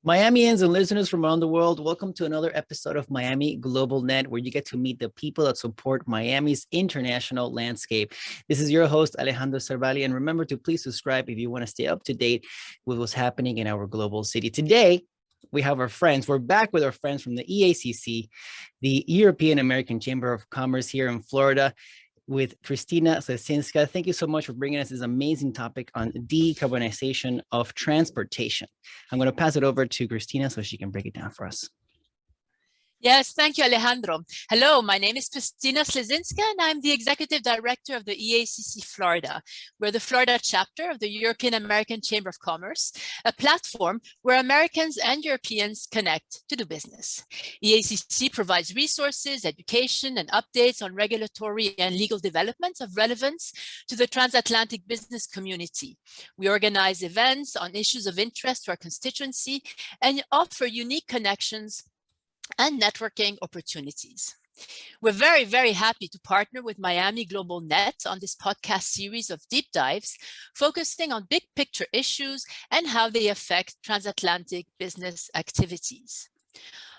Miamians and listeners from around the world, welcome to another episode of Miami Global Net, where you get to meet the people that support Miami's international landscape. This is your host, Alejandro Cervali, and remember to please subscribe if you want to stay up to date with what's happening in our global city. Today, we have our friends. We're back with our friends from the EACC, the European American Chamber of Commerce here in Florida, with Christina Slezinska. Thank you so much for bringing us this amazing topic on decarbonization of transportation. I'm going to pass it over to Christina so she can break it down for us. Yes, thank you, Alejandro. Hello, my name is Christina Slezinska, and I'm the Executive Director of the EACC Florida. We're the Florida chapter of the European American Chamber of Commerce, a platform where Americans and Europeans connect to do business. EACC provides resources, education, and updates on regulatory and legal developments of relevance to the transatlantic business community. We organize events on issues of interest to our constituency and offer unique connections and networking opportunities. We're very, very happy to partner with Miami Global Net on this podcast series of deep dives, focusing on big picture issues and how they affect transatlantic business activities.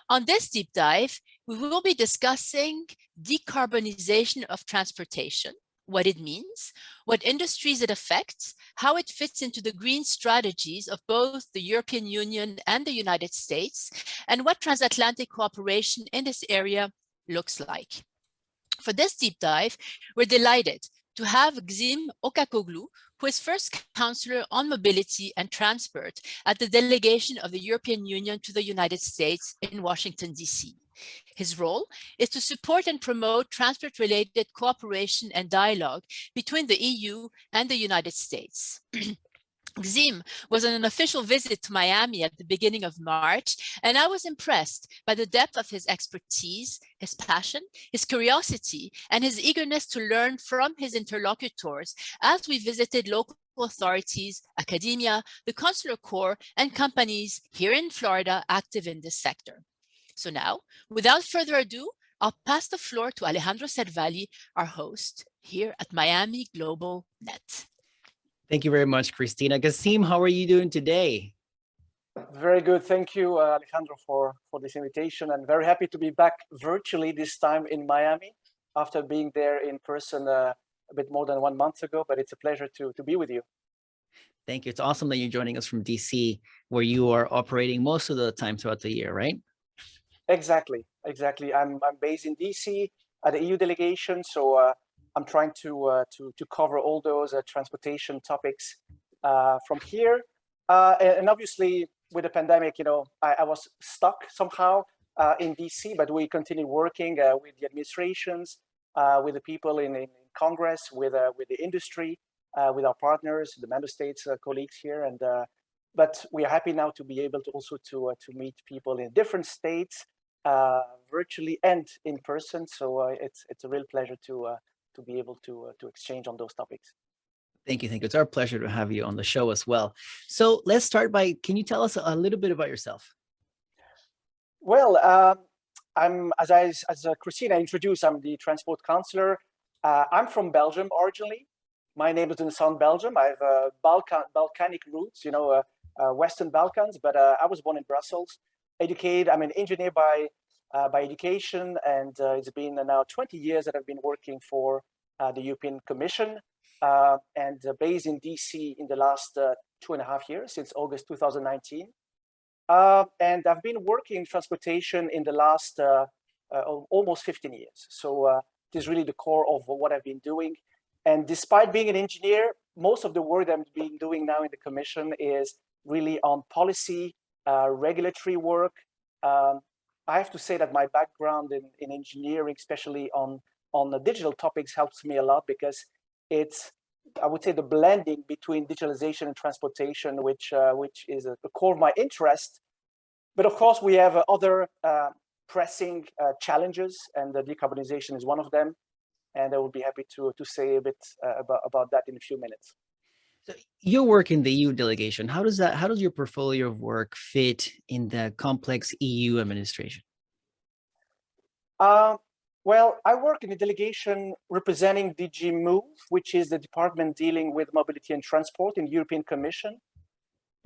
On this deep dive, we will be discussing decarbonization of transportation, what it means, what industries it affects, how it fits into the green strategies of both the European Union and the United States, and what transatlantic cooperation in this area looks like. For this deep dive, we're delighted to have Gzim Ocakoglu, who is First Counselor on Mobility and Transport at the Delegation of the European Union to the United States in Washington, D.C. His role is to support and promote transport-related cooperation and dialogue between the EU and the United States. Gzim was on an official visit to Miami at the beginning of March, and I was impressed by the depth of his expertise, his passion, his curiosity, and his eagerness to learn from his interlocutors as we visited local authorities, academia, the consular corps, and companies here in Florida active in this sector. So now, without further ado, I'll pass the floor to Alejandro Cervali, our host here at Miami Global Net. Thank you very much, Christina. Gzim, how are you doing today? Very good. Thank you, Alejandro, for this invitation. I'm very happy to be back virtually this time in Miami after being there in person a bit more than 1 month ago, but it's a pleasure to be with you. Thank you. It's awesome that you're joining us from DC, where you are operating most of the time throughout the year, right? Exactly. I'm based in DC at the EU delegation, so I'm trying to cover all those transportation topics from here. And obviously, with the pandemic, I was stuck somehow in DC, but we continue working with the administrations, with the people in Congress, with the industry, with our partners, the member states colleagues here, and but we are happy now to be able to also to meet people in different states, virtually and in person. So it's a real pleasure to be able to exchange on those topics. Thank you. It's our pleasure to have you on the show as well. So let's start by, can you tell us a little bit about yourself? Well, I'm as Christina introduced, I'm the transport counselor. I'm from Belgium originally. My name doesn't sound Belgium. I have Balkanic roots, Western Balkans, but I was born in Brussels. I'm an engineer by education, and it's been now 20 years that I've been working for the European Commission, and based in DC in the last 2.5 years, since August 2019. And I've been working in transportation in the last almost 15 years. So it is really the core of what I've been doing. And despite being an engineer, most of the work that I've been doing now in the Commission is really on policy, regulatory work. I have to say that my background in engineering, especially on the digital topics, helps me a lot, because it's, I would say, the blending between digitalization and transportation, which is the core of my interest. But of course, we have other pressing challenges, and the decarbonization is one of them. And I will be happy to say a bit about that in a few minutes. So your work in the EU delegation, how does your portfolio of work fit in the complex EU administration? Well, I work in the delegation representing DG Move, which is the department dealing with mobility and transport in the European Commission.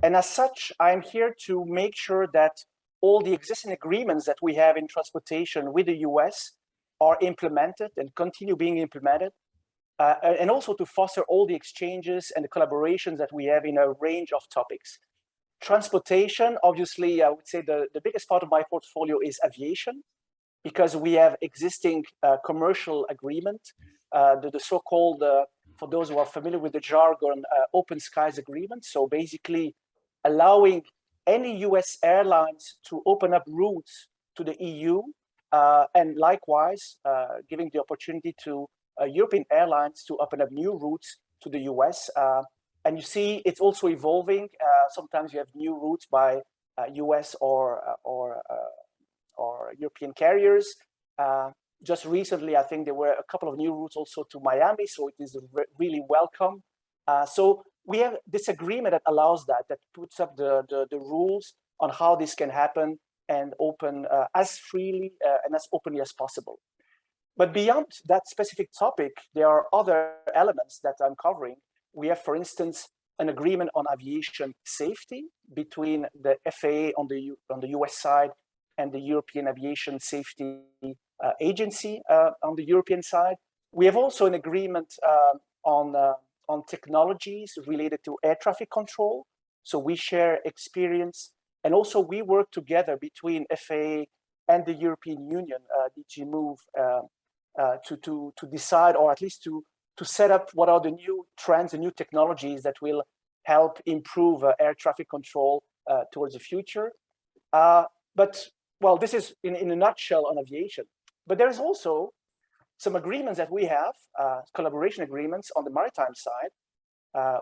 And as such, I'm here to make sure that all the existing agreements that we have in transportation with the US are implemented and continue being implemented, and also to foster all the exchanges and the collaborations that we have in a range of topics. Transportation, obviously, I would say the biggest part of my portfolio is aviation, because we have existing commercial agreement, the so-called, for those who are familiar with the jargon, open skies agreement. So basically allowing any US airlines to open up routes to the EU, and likewise giving the opportunity to European airlines to open up new routes to the US. And you see it's also evolving. Sometimes you have new routes by US or European carriers. Just recently, I think there were a couple of new routes also to Miami, so it is really welcome. So we have this agreement that allows that puts up the rules on how this can happen and open as freely and as openly as possible. But beyond that specific topic, there are other elements that I'm covering. We have, for instance, an agreement on aviation safety between the FAA on the US side and the European Aviation Safety Agency on the European side. We have also an agreement on technologies related to air traffic control. So we share experience, and also we work together between FAA and the European Union, DG Move, to decide, or at least to set up what are the new trends and new technologies that will help improve air traffic control towards the future. But well, this is in a nutshell on aviation. But there's also some agreements that we have, collaboration agreements on the maritime side.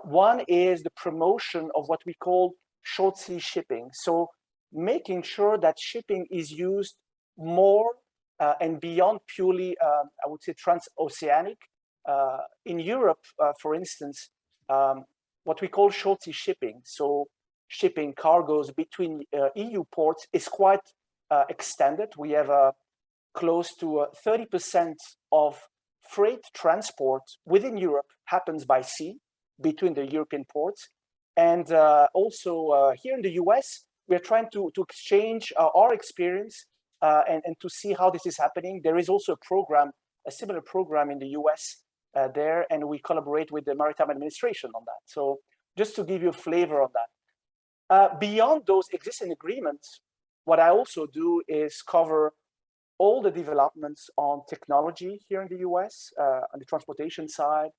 One is the promotion of what we call short sea shipping. So making sure that shipping is used more and beyond purely, I would say, transoceanic. In Europe, for instance, what we call short sea shipping, so shipping cargoes between EU ports, is quite extended. We have close to 30% of freight transport within Europe happens by sea between the European ports. And also here in the US, we're trying to exchange our experience and to see how this is happening. There is also a similar program in the US there, and we collaborate with the Maritime Administration on that. So just to give you a flavor on that. Beyond those existing agreements, what I also do is cover all the developments on technology here in the US, on the transportation side,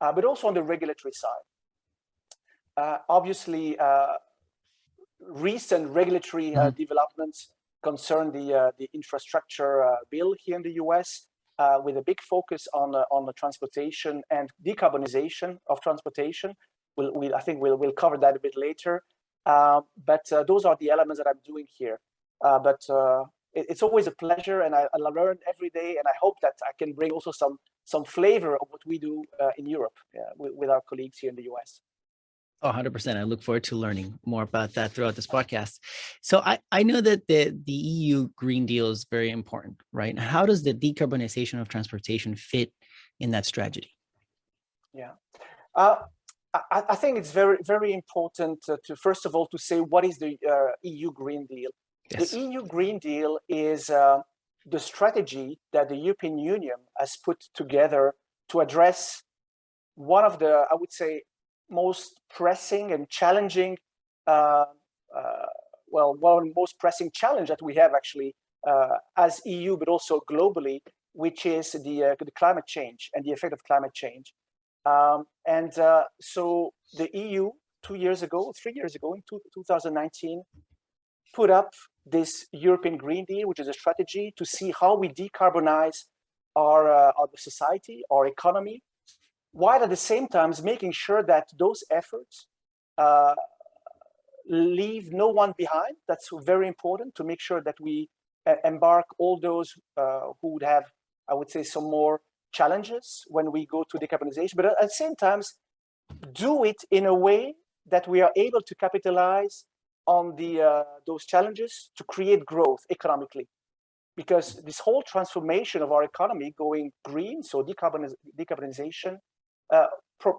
but also on the regulatory side. Obviously, recent regulatory developments concern the infrastructure bill here in the US, with a big focus on the transportation and decarbonization of transportation. I think we'll cover that a bit later. But those are the elements that I'm doing here. But it's always a pleasure, and I learn every day, and I hope that I can bring also some flavor of what we do in Europe with our colleagues here in the US. Oh, 100%. I look forward to learning more about that throughout this podcast. So I know that the EU Green Deal is very important, right? How does the decarbonization of transportation fit in that strategy? Yeah, I think it's very, very important to first of all to say what is the EU Green Deal. Yes. The EU Green Deal is the strategy that the European Union has put together to address one of the, I would say, most pressing and challenging, one of the most pressing challenge that we have actually as EU, but also globally, which is the climate change and the effect of climate change. So the EU 3 years ago, in 2019, put up this European Green Deal, which is a strategy to see how we decarbonize our society, our economy, while at the same time making sure that those efforts leave no one behind. That's very important, to make sure that we embark all those who would have, I would say, some more challenges when we go to decarbonization, but at the same time, do it in a way that we are able to capitalize on those challenges to create growth economically. Because this whole transformation of our economy going green, so decarbonization,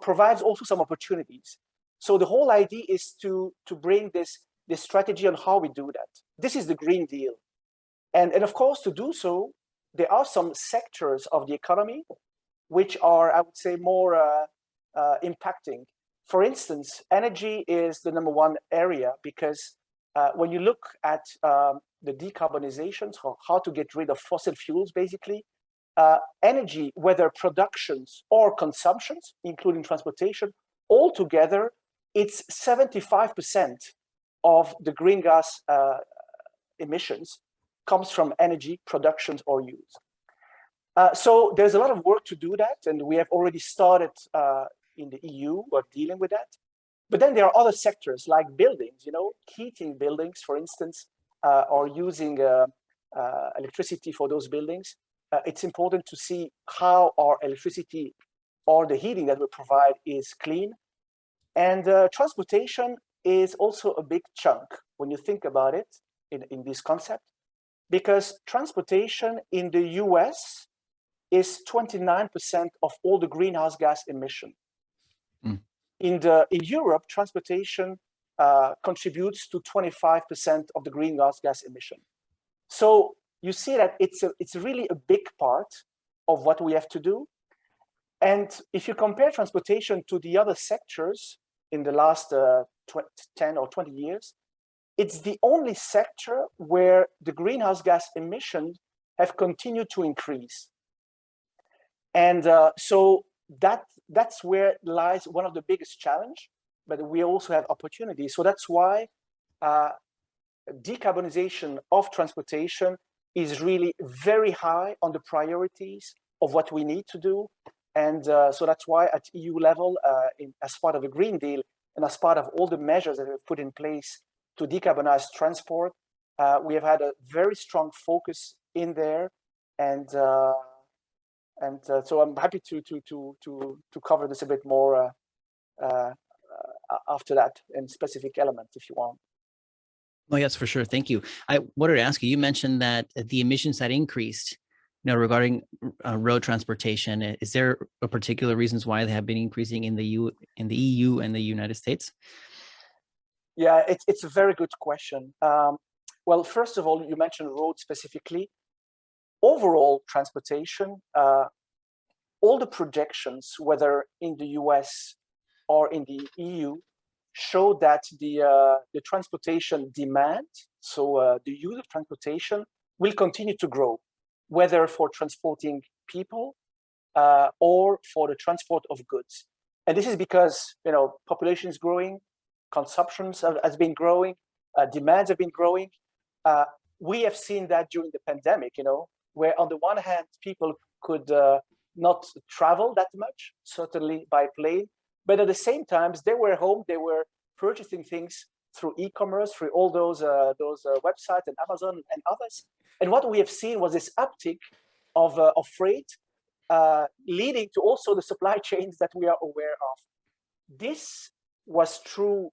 provides also some opportunities. So the whole idea is to bring this strategy on how we do that. This is the Green Deal. And of course, to do so, there are some sectors of the economy which are, I would say, more impacting. For instance, energy is the #1 area because when you look at the decarbonization, so how to get rid of fossil fuels, basically, energy, whether productions or consumptions, including transportation, altogether, it's 75% of the green gas emissions comes from energy productions or use. So there's a lot of work to do that, and we have already started in the EU, we're dealing with that. But then there are other sectors like buildings, heating buildings, for instance, or using electricity for those buildings. It's important to see how our electricity or the heating that we provide is clean. And transportation is also a big chunk when you think about it in this concept, because transportation in the US is 29% of all the greenhouse gas emission. Mm. In Europe, transportation contributes to 25% of the greenhouse gas emission. So you see that it's really a big part of what we have to do. And if you compare transportation to the other sectors in the last 10 or 20 years, it's the only sector where the greenhouse gas emissions have continued to increase. And so that's where lies one of the biggest challenge, but we also have opportunities. So that's why decarbonization of transportation is really very high on the priorities of what we need to do. And so that's why at EU level, as part of the Green Deal and as part of all the measures that we've put in place to decarbonize transport, we have had a very strong focus in there. And so I'm happy to cover this a bit more after that in specific elements, if you want. Oh, yes, for sure. Thank you. I wanted to ask you, you mentioned that the emissions had increased, regarding road transportation. Is there a particular reasons why they have been increasing in the EU and the United States? Yeah, it's a very good question. Well, first of all, you mentioned road specifically. Overall transportation, all the projections, whether in the US or in the EU, show that the transportation demand, so the use of transportation, will continue to grow, whether for transporting people or for the transport of goods. And this is because population is growing, consumptions has been growing, demands have been growing. We have seen that during the pandemic, where on the one hand, people could not travel that much, certainly by plane, but at the same time, they were home, they were purchasing things through e-commerce, through all those websites and Amazon and others. And what we have seen was this uptick of freight, leading to also the supply chains that we are aware of. This was true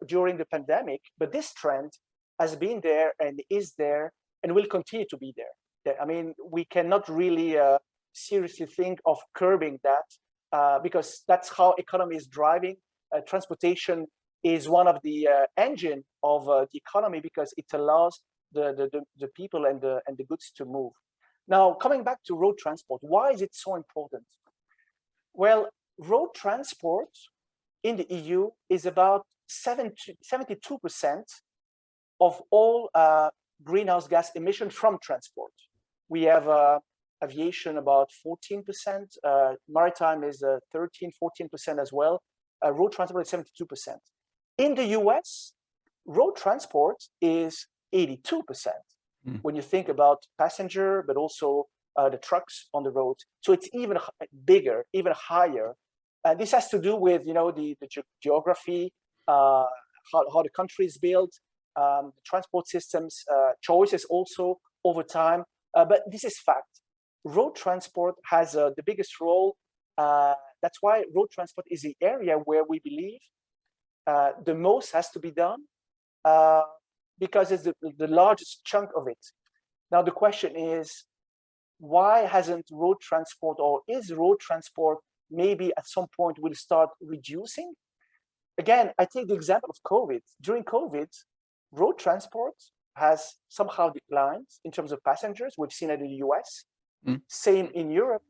during the pandemic, but this trend has been there and is there and will continue to be there. I mean, we cannot really seriously think of curbing that because that's how economy is driving. Transportation is one of the engine of the economy because it allows the people and the goods to move. Now, coming back to road transport, why is it so important? Well, road transport in the EU is about 72% of all greenhouse gas emission from transport. We have aviation about 14%, maritime is 13-14% as well. Road transport is 72%. In the US, road transport is 82% when you think about passenger, but also the trucks on the road. So it's even bigger, even higher. This has to do with the geography, how the country is built, the transport systems, choices also over time. But this is fact. Road transport has the biggest role. That's why road transport is the area where we believe the most has to be done because it's the largest chunk of it. Now, the question is, why hasn't road transport, or is road transport maybe at some point will start reducing? again, I take the example of COVID. During COVID, road transport has somehow declined in terms of passengers. We've seen it in the US, same in Europe.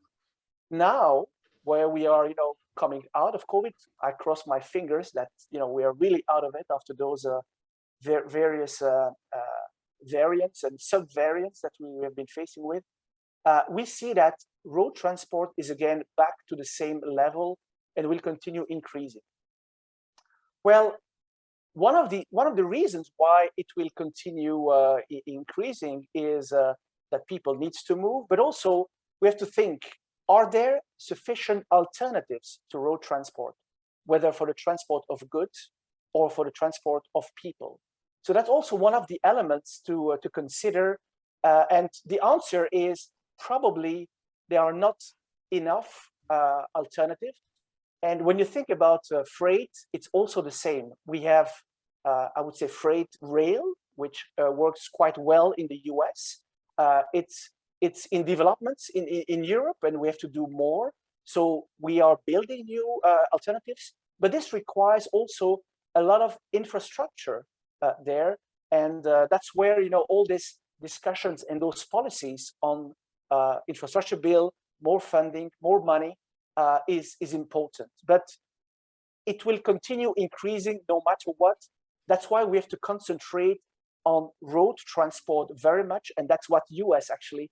Now, where we are, coming out of COVID, I cross my fingers that, we are really out of it after those various variants and sub-variants that we have been facing with. We see that road transport is again back to the same level and will continue increasing. Well, one of the reasons why it will continue increasing is that people need to move, but also we have to think, are there sufficient alternatives to road transport, whether for the transport of goods or for the transport of people? So that's also one of the elements to consider. And the answer is probably there are not enough alternatives. And when you think about freight, it's also the same. We have, I would say, freight rail, which works quite well in the US. It's in developments in Europe, and we have to do more. So we are building new alternatives, but this requires also a lot of infrastructure there. And that's where, all these discussions and those policies on infrastructure bill, more funding, more money, is important, but it will continue increasing no matter what. That's why we have to concentrate on road transport very much, and that's what US actually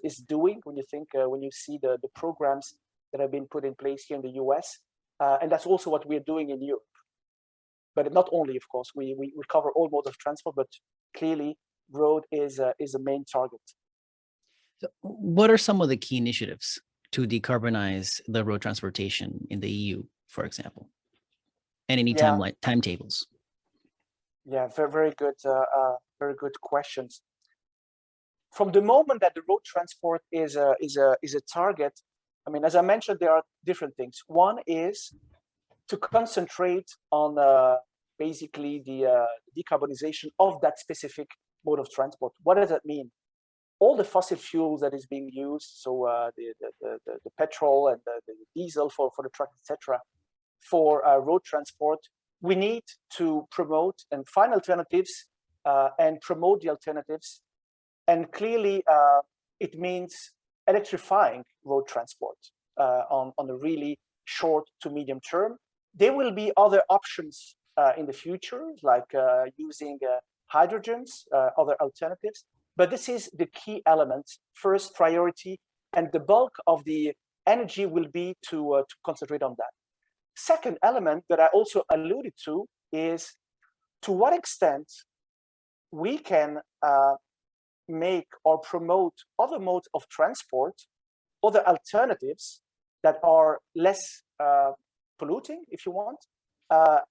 is doing. When you think, when you see the programs that have been put in place here in the US, and that's also what we're doing in Europe. But not only, of course, we cover all modes of transport, but clearly road is a main target. So what are some of the key initiatives to decarbonize the road transportation in the EU, for example, and any timetables? Yeah, very good questions. From the moment that the road transport is a target, I mean, as I mentioned, there are different things. One is to concentrate on basically the decarbonization of that specific mode of transport. What does that mean? All the fossil fuels that is being used, so the petrol and the diesel for the truck, etc., for road transport, we need to promote and find alternatives and promote the alternatives. And clearly, it means electrifying road transport on a really short to medium term. There will be other options in the future, like using hydrogens, other alternatives. But this is the key element, first priority, and the bulk of the energy will be to concentrate on that. Second element that I also alluded to is to what extent we can make or promote other modes of transport, other alternatives that are less polluting, if you want,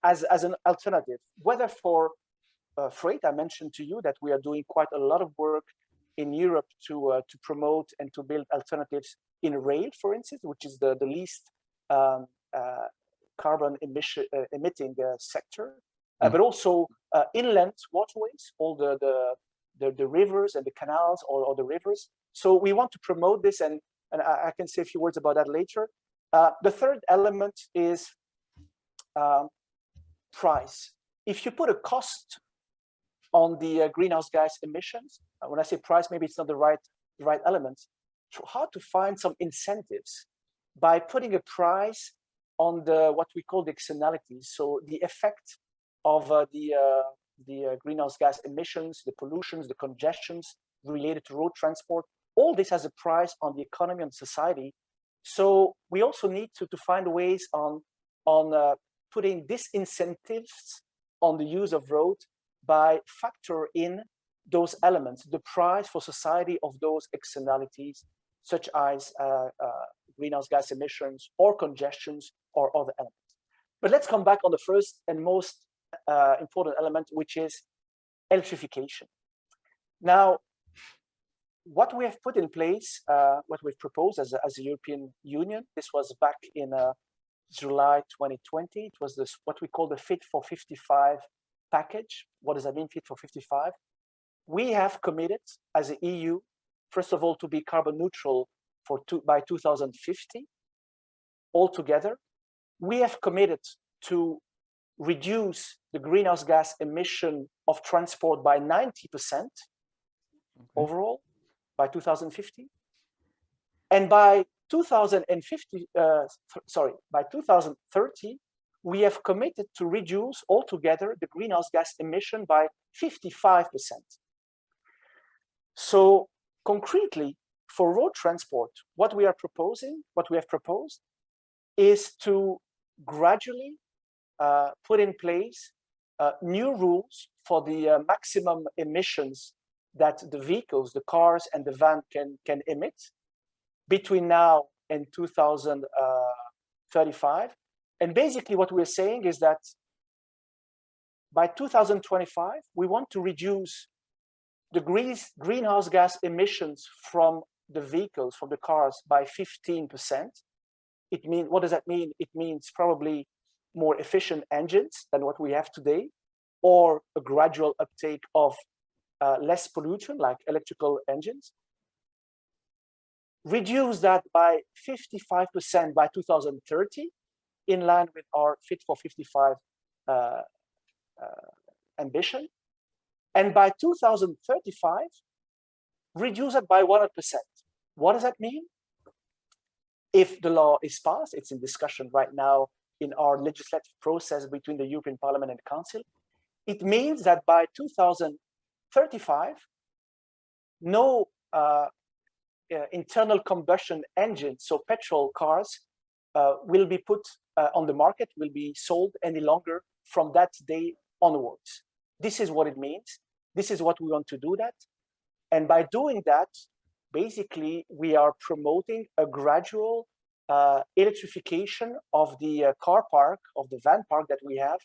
as an alternative, whether for freight. I mentioned to you that we are doing quite a lot of work in Europe to promote and to build alternatives in rail, for instance, which is the least carbon emitting sector, but also inland waterways, all the rivers and the canals or the rivers. So we want to promote this, and I can say a few words about that later. The third element is price. If you put a cost on the greenhouse gas emissions, when I say price, maybe it's not the right element. How to find some incentives by putting a price on what we call the externalities, so the effect of the greenhouse gas emissions, the pollutions, the congestions related to road transport. All this has a price on the economy and society. So we also need to find ways on putting disincentives on the use of road by factor in those elements, the price for society of those externalities, such as greenhouse gas emissions or congestions or other elements. But let's come back on the first and most important element, which is electrification. Now, what we have put in place, what we've proposed as a European Union, this was back in July 2020. It was what we call the Fit for 55 package. What does that mean, Fit for 55? We have committed as an EU, first of all, to be carbon neutral by 2050 altogether. We have committed to reduce the greenhouse gas emission of transport by 90% overall by 2050. And by 2050, by 2030, we have committed to reduce altogether the greenhouse gas emission by 55%. So concretely, for road transport, what we have proposed is to gradually put in place new rules for the maximum emissions that the vehicles, the cars and the van can emit between now and 2035. And basically what we're saying is that by 2025, we want to reduce the greenhouse gas emissions from the vehicles, from the cars, by 15%. What does that mean? It means probably more efficient engines than what we have today, or a gradual uptake of less pollution, like electrical engines. Reduce that by 55% by 2030, in line with our Fit for 55 ambition. And by 2035, reduce it by 100%. What does that mean? If the law is passed, it's in discussion right now in our legislative process between the European Parliament and Council. It means that by 2035, no internal combustion engines, so petrol cars, will be put on the market, will be sold any longer from that day onwards. This is what it means. This is what we want to do that. And by doing that, basically, we are promoting a gradual electrification of the car park, of the van park that we have,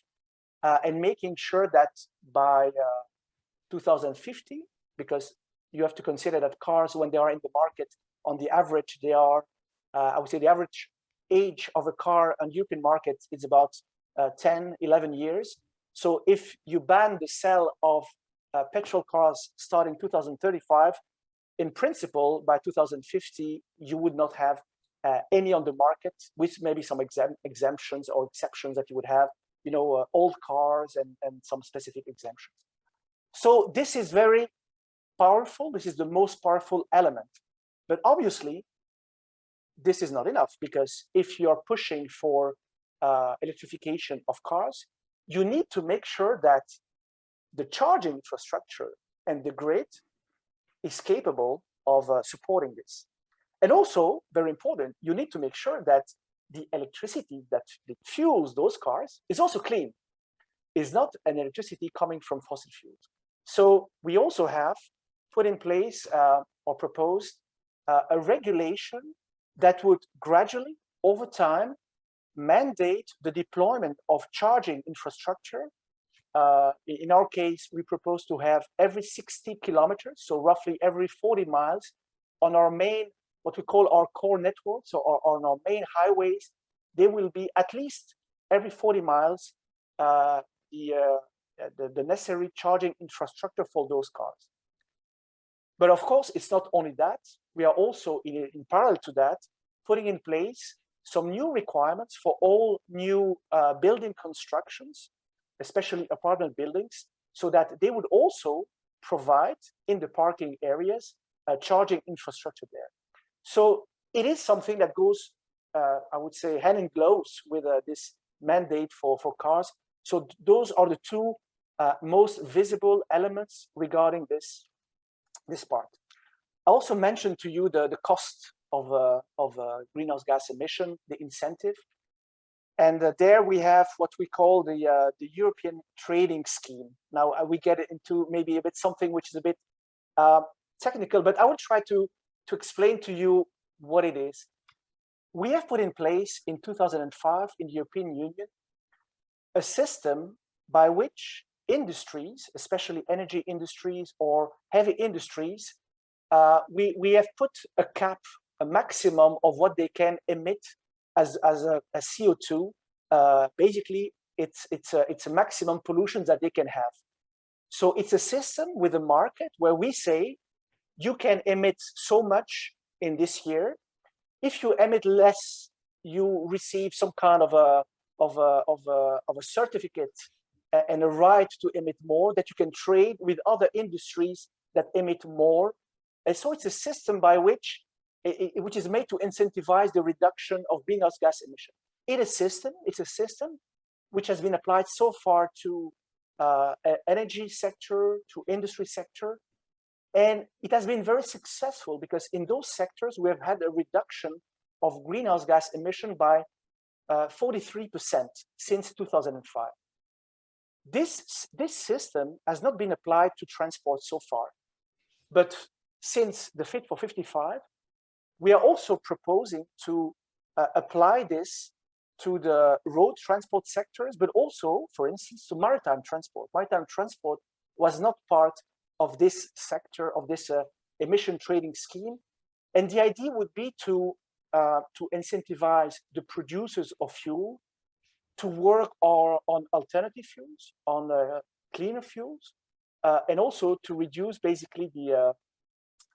and making sure that by 2050, because you have to consider that cars, when they are in the market, on the average, they are, I would say the average age of a car on European market is about 10, 11 years. So if you ban the sale of petrol cars starting 2035, in principle, by 2050, you would not have any on the market, with maybe some exemptions or exceptions that you would have, old cars and some specific exemptions. So this is very powerful. This is the most powerful element. But obviously, this is not enough, because if you're pushing for electrification of cars, you need to make sure that the charging infrastructure and the grid is capable of supporting this. And also, very important, you need to make sure that the electricity that fuels those cars is also clean, is not an electricity coming from fossil fuels. So we also have put in place or proposed a regulation that would gradually, over time, mandate the deployment of charging infrastructure. In our case, we propose to have every 60 kilometers, so roughly every 40 miles, on our main, what we call our core network, so on our main highways, there will be at least every 40 miles the necessary charging infrastructure for those cars. But of course, it's not only that. We are also, in parallel to that, putting in place some new requirements for all new building constructions, especially apartment buildings, so that they would also provide in the parking areas charging infrastructure there. So it is something that goes, I would say, hand in gloves with this mandate for cars. So those are the two most visible elements regarding this part. I also mentioned to you the cost of greenhouse gas emission, the incentive. And there we have what we call the European trading scheme. Now we get into maybe a bit something which is a bit technical, but I will try to explain to you what it is. We have put in place in 2005 in the European Union a system by which industries, especially energy industries or heavy industries, we have put a cap, a maximum of what they can emit as a CO2. Basically, it's a maximum pollution that they can have. So it's a system with a market where we say you can emit so much in this year. If you emit less, you receive some kind of of a certificate and a right to emit more that you can trade with other industries that emit more. And so it's a system by which is made to incentivize the reduction of greenhouse gas emission. It's a system which has been applied so far to energy sector, to industry sector. And it has been very successful because in those sectors, we have had a reduction of greenhouse gas emission by 43% since 2005. This system has not been applied to transport so far. But since the Fit for 55, we are also proposing to apply this to the road transport sectors, but also, for instance, to maritime transport. Maritime transport was not part of this sector, of this emission trading scheme. And the idea would be to incentivize the producers of fuel to work on alternative fuels, on cleaner fuels, and also to reduce basically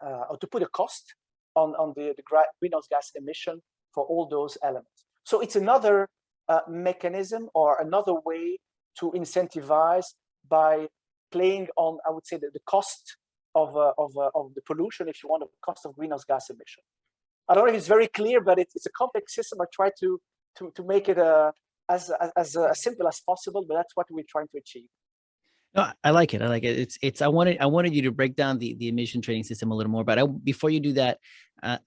or to put a cost on the greenhouse gas emission for all those elements. So it's another mechanism or another way to incentivize by playing on, I would say, the cost of the pollution, if you want, the cost of greenhouse gas emission. I don't know if it's very clear, but it's a complex system. I try to make it as simple as possible, but that's what we're trying to achieve. No, I like it. I like it. I wanted you to break down the emission trading system a little more, but before you do that,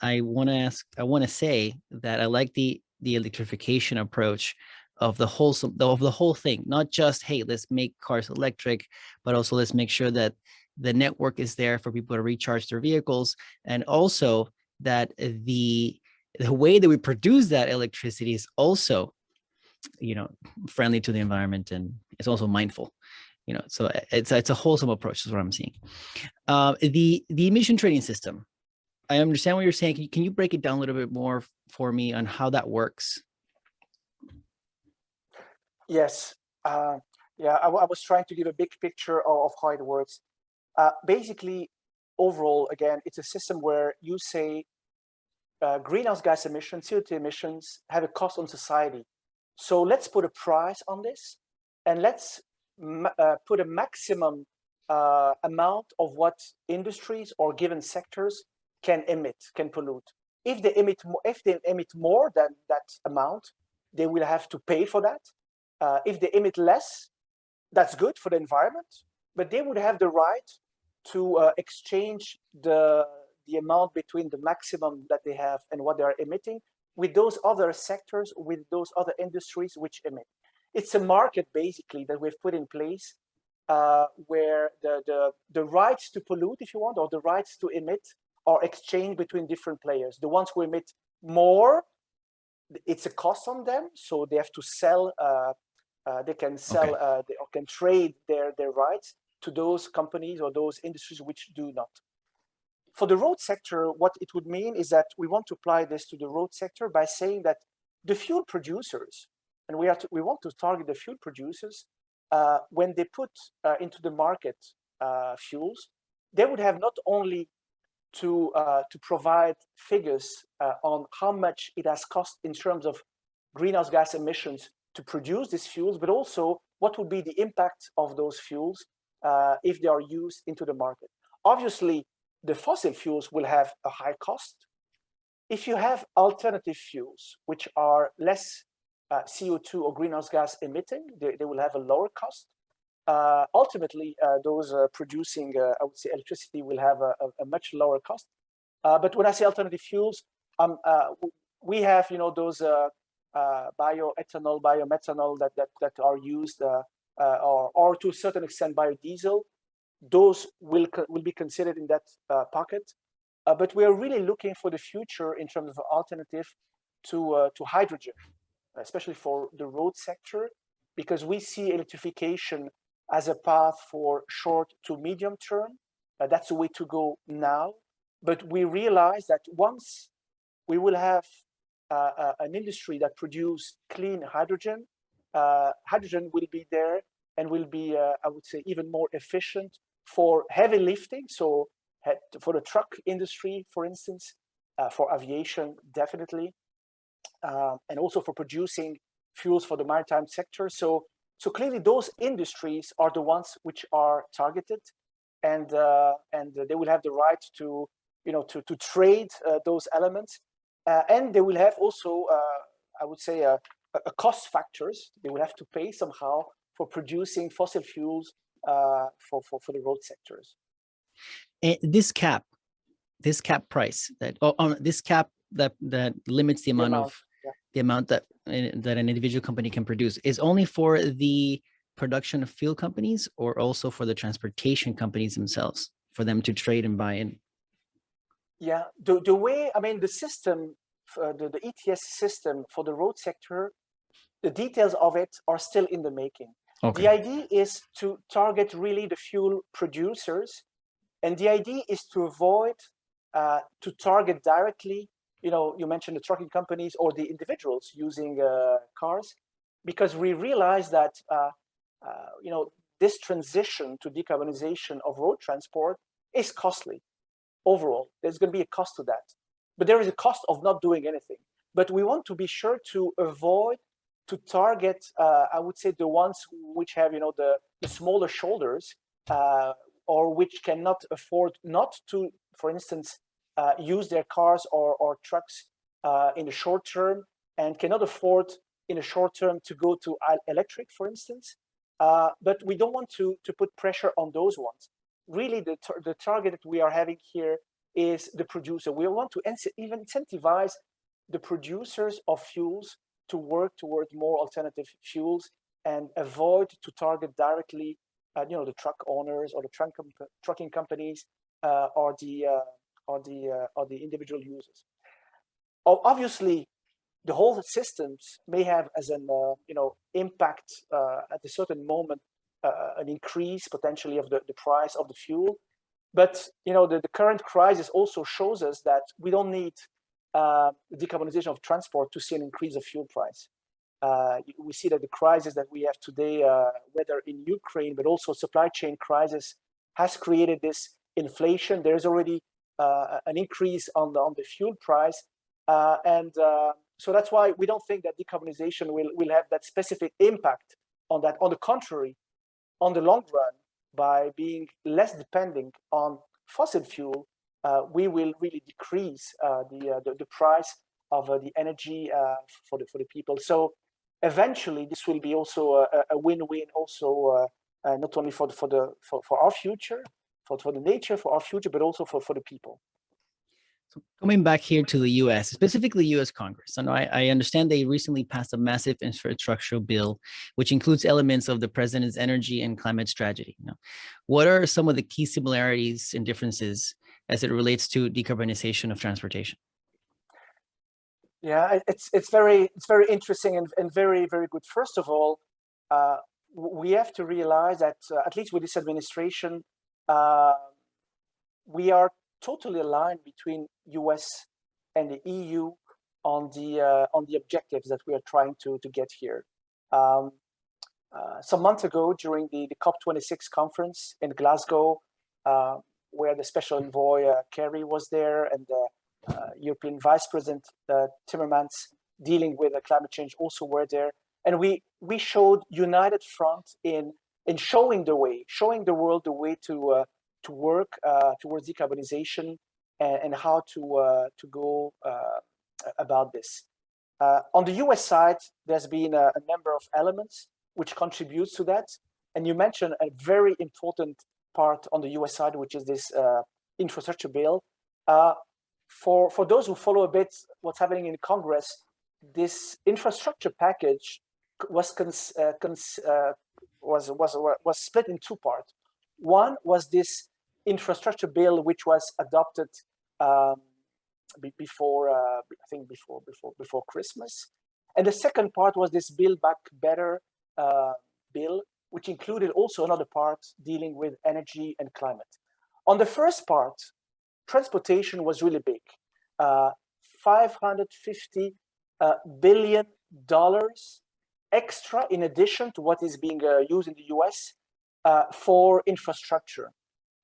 I want to say that I like the electrification approach of the whole thing, not just, hey, let's make cars electric, but also let's make sure that the network is there for people to recharge their vehicles, and also that the way that we produce that electricity is also, friendly to the environment, and it's also mindful. So it's a wholesome approach is what I'm seeing. The emission trading system, I understand what you're saying. Can you break it down a little bit more for me on how that works? Yes. I was trying to give a big picture of how it works. Basically, overall, again, it's a system where you say greenhouse gas emissions, CO2 emissions have a cost on society. So let's put a price on this, and let's put a maximum amount of what industries or given sectors can pollute. If they emit more than that amount, they will have to pay for that. If they emit less, that's good for the environment, but they would have the right to exchange the amount between the maximum that they have and what they are emitting with those other sectors, with those other industries which emit. It's a market basically that we've put in place where the rights to pollute, if you want, or the rights to emit are exchanged between different players. The ones who emit more, it's a cost on them, so they have to sell. They can sell or can trade their rights to those companies or those industries which do not. For the road sector, what it would mean is that we want to apply this to the road sector by saying that the fuel producers, and we want to target the fuel producers, when they put into the market fuels, they would have not only to provide figures on how much it has cost in terms of greenhouse gas emissions to produce these fuels, but also what would be the impact of those fuels if they are used into the market. Obviously, the fossil fuels will have a high cost. If you have alternative fuels, which are less CO2 or greenhouse gas emitting, they will have a lower cost. Ultimately, those producing, I would say, electricity will have a much lower cost. But when I say alternative fuels, we have, those bioethanol, biomethanol that are used, or to a certain extent biodiesel. Those will be considered in that pocket. But we are really looking for the future in terms of alternative to hydrogen, especially for the road sector, because we see electrification as a path for short to medium term. That's the way to go now. But we realize that once we will have an industry that produces clean hydrogen, hydrogen will be there and will be, I would say, even more efficient for heavy lifting. So for the truck industry, for instance, for aviation, definitely, and also for producing fuels for the maritime sector. So clearly those industries are the ones which are targeted, and they will have the right to to trade those elements, and they will have also I would say a cost factors. They will have to pay somehow for producing fossil fuels for the road sectors. And this cap price that this cap that limits the amount the amount that an individual company can produce is only for the production of fuel companies, or also for the transportation companies themselves, for them to trade and buy in? Yeah, the way, I mean, the system, the ETS system for the road sector, the details of it are still in the making. Okay. The idea is to target really the fuel producers, and the idea is to avoid to target directly, you mentioned the trucking companies or the individuals using cars, because we realize that this transition to decarbonization of road transport is costly. Overall, there's going to be a cost to that, but there is a cost of not doing anything. But we want to be sure to avoid to target, I would say, the ones which have, the smaller shoulders, or which cannot afford not to, for instance, use their cars or trucks in the short term, and cannot afford in the short term to go to electric, for instance. But we don't want to put pressure on those ones. Really, the target that we are having here is the producer. We want to even incentivize the producers of fuels to work towards more alternative fuels, and avoid to target directly, the truck owners or the trucking companies, or the individual users. Obviously, the whole systems may have as an impact at a certain moment, an increase potentially of the price of the fuel. But the current crisis also shows us that we don't need the decarbonization of transport to see an increase of fuel price. We see that the crisis that we have today, whether in Ukraine, but also supply chain crisis, has created this inflation. There's already an increase on the fuel price, and so that's why we don't think that decarbonization will have that specific impact on that. On the contrary, on the long run, by being less dependent on fossil fuel, we will really decrease the price of the energy for the people. So eventually, this will be also a win-win, also not only for our future, for the nature, for our future, but also for the people. So coming back here to the U.S., specifically U.S. Congress, and I understand they recently passed a massive infrastructure bill, which includes elements of the president's energy and climate strategy. What are some of the key similarities and differences as it relates to decarbonization of transportation? Yeah, it's very interesting and very, very good. First of all, we have to realize that at least with this administration, we are totally aligned between US and the EU on the objectives that we are trying to get here. Some months ago, during the COP26 conference in Glasgow, where the special envoy Kerry was there, and the European Vice President Timmermans, dealing with climate change, also were there, and we showed united front in showing the world the way to work towards decarbonization, and how to go about this. On the US side, there's been a number of elements which contributes to that, and you mentioned a very important part on the US side, which is this infrastructure bill. For those who follow a bit what's happening in Congress, this infrastructure package was split in two parts. One was this infrastructure bill, which was adopted before Christmas, and the second part was this Build Back Better bill, which included also another part dealing with energy and climate. On the first part, transportation was really big, $550 billion extra in addition to what is being used in the US for infrastructure.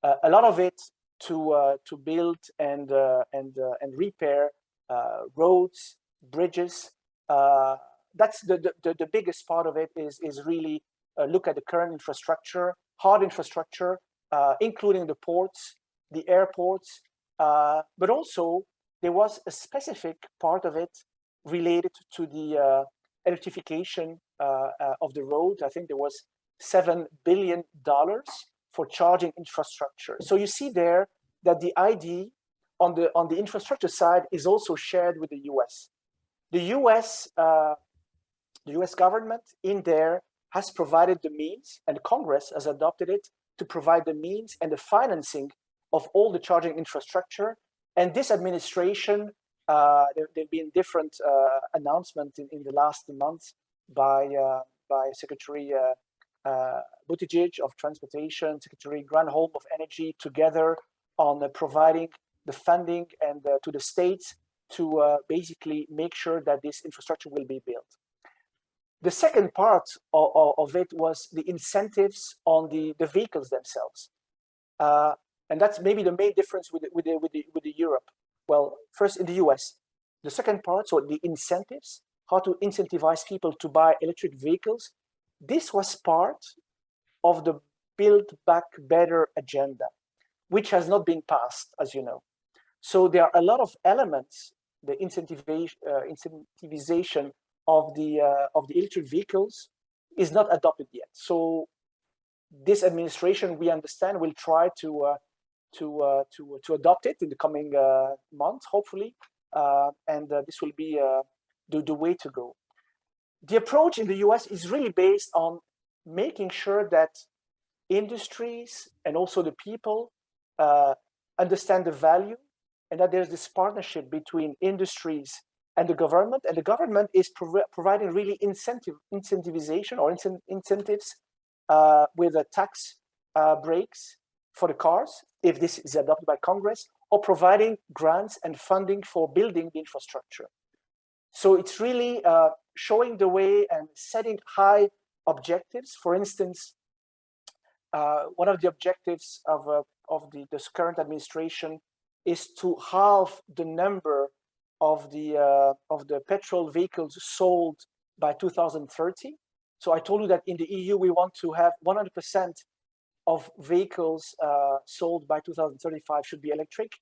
A lot of it to build and repair roads, bridges, that's the biggest part of it is really look at the current infrastructure, hard infrastructure, including the ports, the airports, but also there was a specific part of it related to the electrification of the road. I think there was $7 billion for charging infrastructure. So you see there that the ID on the infrastructure side is also shared with the US. The US government in there has provided the means, and Congress has adopted it to provide the means and the financing of all the charging infrastructure. And this administration, there have been different announcements in the last months by Secretary Buttigieg of Transportation, Secretary Granholm of Energy, together on providing the funding and to the states to basically make sure that this infrastructure will be built. The second part of it was the incentives on the vehicles themselves. And that's maybe the main difference with the Europe. Well, first in the US, the second part, so the incentives, how to incentivize people to buy electric vehicles, this was part of the Build Back Better agenda, which has not been passed, as you know. So there are a lot of elements, the incentivization of the electric vehicles is not adopted yet. So this administration, we understand, will try to adopt it in the coming months, hopefully, and this will be the way to go. The approach in the US is really based on making sure that industries and also the people understand the value, and that there's this partnership between industries and the government is providing really incentivization or incentives with a tax breaks for the cars, if this is adopted by Congress, or providing grants and funding for building the infrastructure. So it's really showing the way and setting high objectives. For instance, one of the objectives of this current administration is to halve the number of the petrol vehicles sold by 2030. So I told you that in the EU we want to have 100% of vehicles sold by 2035 should be electric.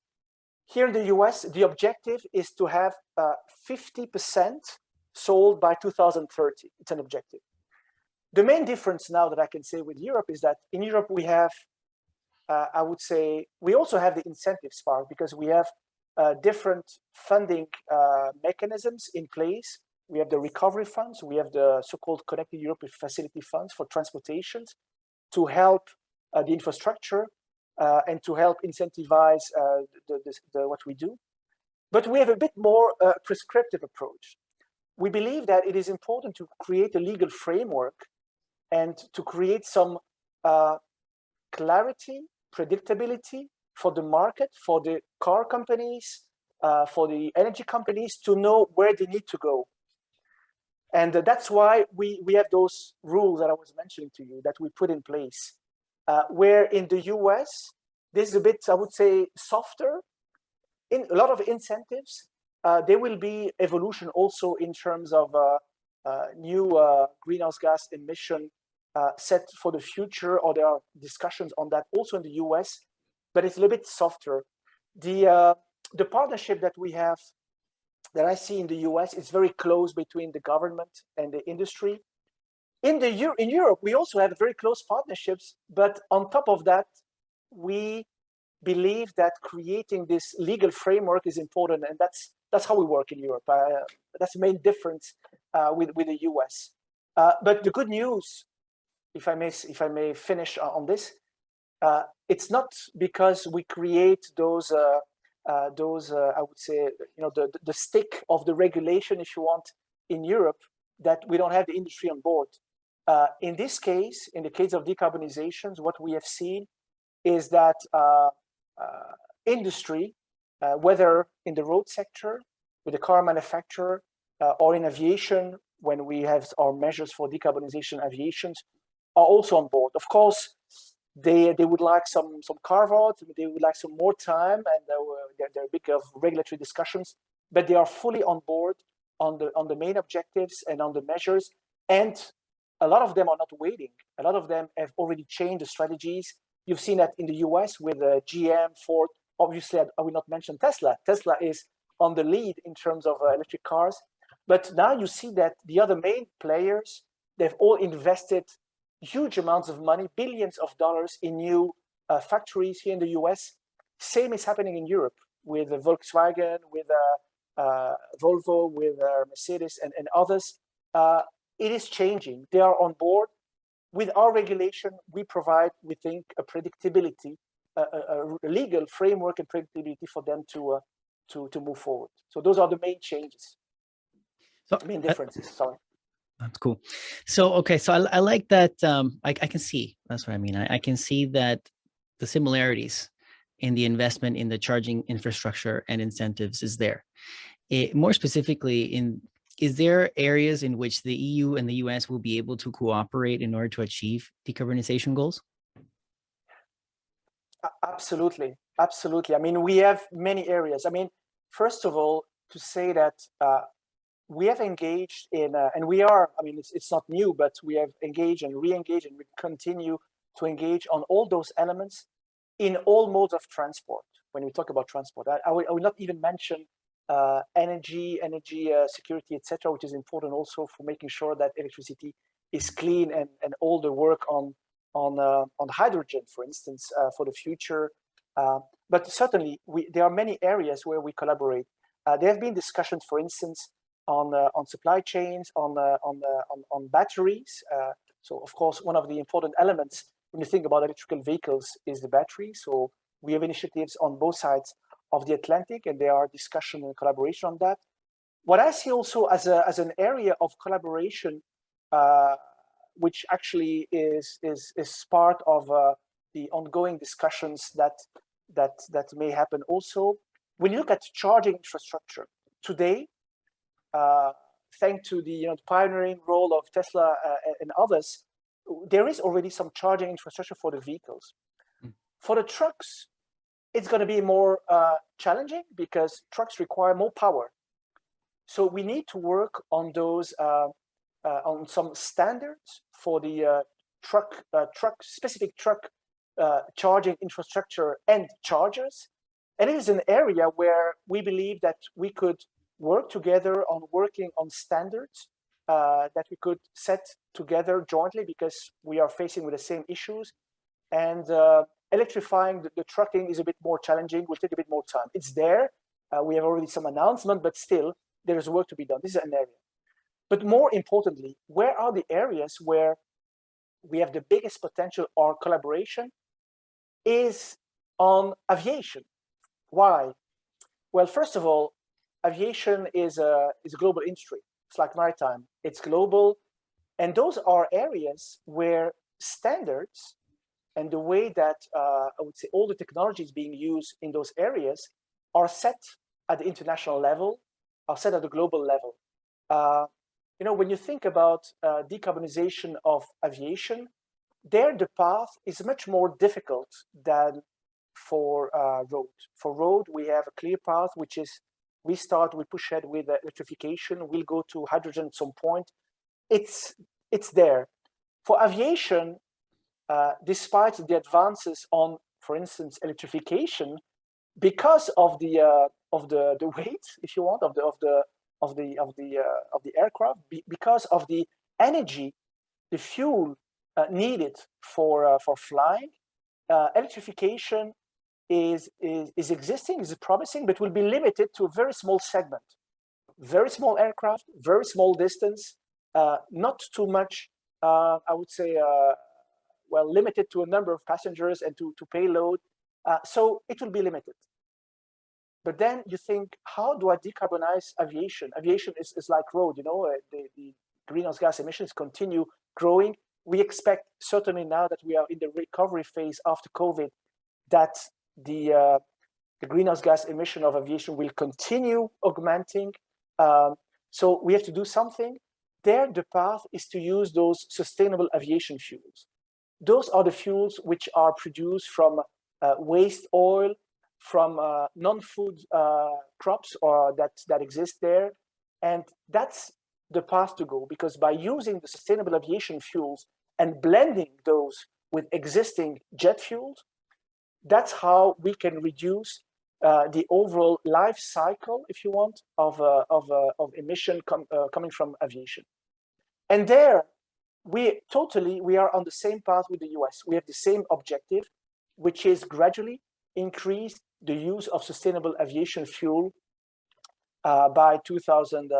Here in the US, the objective is to have 50% sold by 2030. It's an objective. The main difference now that I can say with Europe is that in Europe we have, I would say, we also have the incentives part, because we have different funding mechanisms in place. We have the recovery funds, we have the so-called Connected Europe Facility funds for transportations to help the infrastructure and to help incentivize what we do. But we have a bit more prescriptive approach. We believe that it is important to create a legal framework and to create some clarity, predictability for the market, for the car companies, for the energy companies to know where they need to go. And that's why we have those rules that I was mentioning to you that we put in place. Where in the US, this is a bit, I would say, softer. In a lot of incentives, there will be evolution also in terms of new greenhouse gas emission set for the future, or there are discussions on that also in the US, but it's a little bit softer. The partnership that we have, that I see in the US, is very close between the government and the industry. In Europe, we also have very close partnerships, but on top of that, we believe that creating this legal framework is important, and that's how we work in Europe. That's the main difference with the US. But the good news, if I may finish on this, it's not because we create those I would say, the stick of the regulation, if you want, in Europe, that we don't have the industry on board. In this case, in the case of decarbonizations, what we have seen is that industry, whether in the road sector, with the car manufacturer, or in aviation, when we have our measures for decarbonization aviations, are also on board. Of course, they would like some carve-out, they would like some more time, and there are big of regulatory discussions, but they are fully on board on the main objectives and on the measures, and a lot of them are not waiting. A lot of them have already changed the strategies. You've seen that in the US with GM, Ford. Obviously, I will not mention Tesla. Tesla is on the lead in terms of electric cars. But now you see that the other main players, they've all invested huge amounts of money, billions of dollars in new factories here in the US. Same is happening in Europe with Volkswagen, with Volvo, with Mercedes and others. It is changing. They are on board. With our regulation, we provide, we think, a predictability, a legal framework and predictability for them to move forward. So those are the main changes, main differences. Sorry. That's cool. So, okay, so I like that. I can see, that's what I mean. I can see that the similarities in the investment in the charging infrastructure and incentives is there. More specifically, is there areas in which the EU and the US will be able to cooperate in order to achieve decarbonization goals? Absolutely, absolutely. I mean, we have many areas. I mean, first of all, to say that we have engaged in, and we are, I mean, it's not new, but we have engaged and re-engaged and we continue to engage on all those elements in all modes of transport. When we talk about transport, I will not even mention energy security, etc., which is important also for making sure that electricity is clean, and all the work on hydrogen, for instance, for the future. But certainly, there are many areas where we collaborate. There have been discussions, for instance, on supply chains, on batteries. So, of course, one of the important elements when you think about electrical vehicles is the battery. So we have initiatives on both sides of the Atlantic, and there are discussion and collaboration on that. What I see also as an area of collaboration, which actually is part of the ongoing discussions that may happen also. When you look at charging infrastructure today, thanks to the pioneering role of Tesla and others, there is already some charging infrastructure for the vehicles. For the trucks, it's going to be more challenging because trucks require more power. So we need to work on those, on some standards for the specific truck charging infrastructure and chargers. And it is an area where we believe that we could work together on working on standards that we could set together jointly, because we are facing with the same issues. And electrifying the trucking is a bit more challenging, will take a bit more time. It's there. We have already some announcement, but still there is work to be done. This is an area. But more importantly, where are the areas where we have the biggest potential or collaboration is on aviation. Why? Well, first of all, aviation is a global industry. It's like maritime. It's global. And those are areas where standards and the way that I would say all the technologies being used in those areas are set at the international level, are set at the global level. When you think about decarbonization of aviation, there the path is much more difficult than for road. For road, we have a clear path, which is we push ahead with electrification. We'll go to hydrogen at some point. It's there. For aviation, despite the advances on, for instance, electrification, because of the weight, if you want, of the aircraft, because of the energy, the fuel needed for flying, electrification is existing, is promising, but will be limited to a very small segment, very small aircraft, very small distance, not too much. I would say, limited to a number of passengers and to payload. So it will be limited. But then you think, how do I decarbonize aviation? Aviation is like road, the greenhouse gas emissions continue growing. We expect, certainly now that we are in the recovery phase after COVID, that the greenhouse gas emission of aviation will continue augmenting. So we have to do something. There, the path is to use those sustainable aviation fuels. Those are the fuels which are produced from waste oil, from non-food crops or that exist there. And that's the path to go, because by using the sustainable aviation fuels and blending those with existing jet fuels, that's how we can reduce the overall life cycle, if you want, of emission coming from aviation. And there, we are on the same path with the US. We have the same objective, which is gradually increase the use of sustainable aviation fuel by 2000,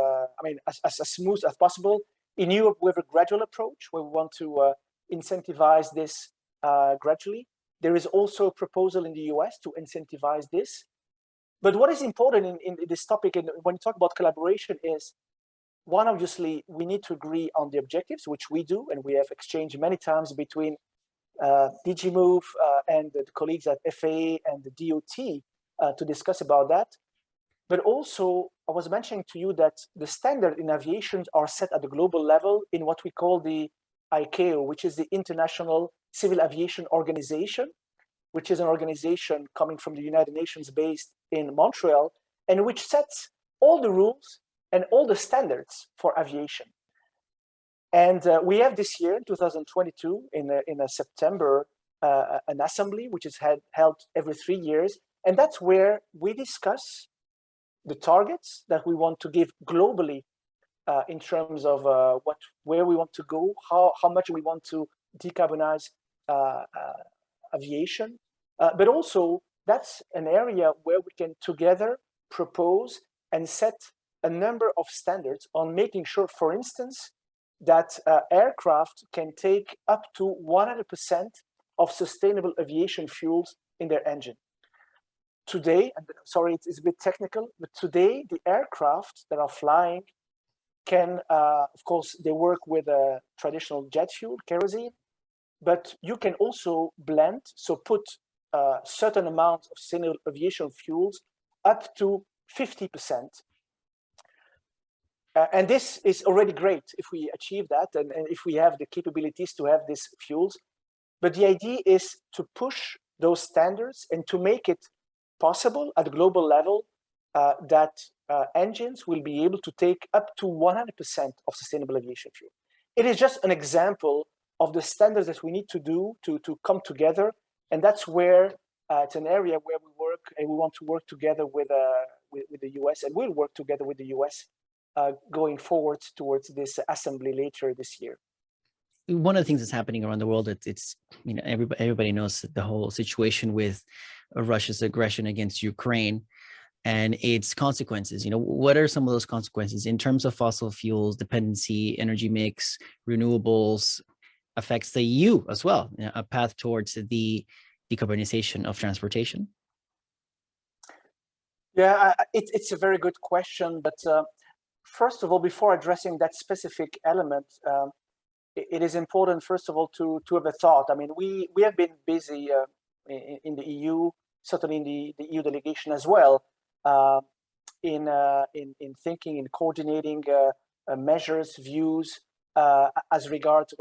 as smooth as possible. In Europe, we have a gradual approach where we want to incentivize this gradually. There is also a proposal in the US to incentivize this. But what is important in this topic, and when you talk about collaboration, is one, obviously, we need to agree on the objectives, which we do, and we have exchanged many times between DG Move and the colleagues at FAA and the DOT to discuss about that. But also, I was mentioning to you that the standard in aviation are set at the global level in what we call the ICAO, which is the International Civil Aviation Organization, which is an organization coming from the United Nations based in Montreal, and which sets all the rules and all the standards for aviation. And we have this year, in 2022, in September, an assembly, which is held every 3 years. And that's where we discuss the targets that we want to give globally in terms of where we want to go, how much we want to decarbonize aviation. But also, that's an area where we can together propose and set a number of standards on making sure, for instance, that aircraft can take up to 100% of sustainable aviation fuels in their engine. Today, and sorry, it's a bit technical, but today the aircraft that are flying can, of course, they work with a traditional jet fuel, kerosene, but you can also blend, so put a certain amount of sustainable aviation fuels up to 50%. And this is already great if we achieve that and if we have the capabilities to have these fuels. But the idea is to push those standards and to make it possible at the global level that engines will be able to take up to 100% of sustainable aviation fuel. It is just an example of the standards that we need to do to come together. And that's where it's an area where we work, and we want to work together with the US, and we'll work together with the US going forward towards this assembly later this year. One of the things that's happening around the world, it's you know, everybody knows the whole situation with Russia's aggression against Ukraine and its consequences. You know, what are some of those consequences in terms of fossil fuels, dependency, energy mix, renewables, affects the EU as well, you know, a path towards the decarbonization of transportation? Yeah, it's a very good question, but first of all, before addressing that specific element, it is important, first of all, to have a thought. I mean, we have been busy in the EU, certainly in the EU delegation as well, in thinking, in coordinating measures, views as regards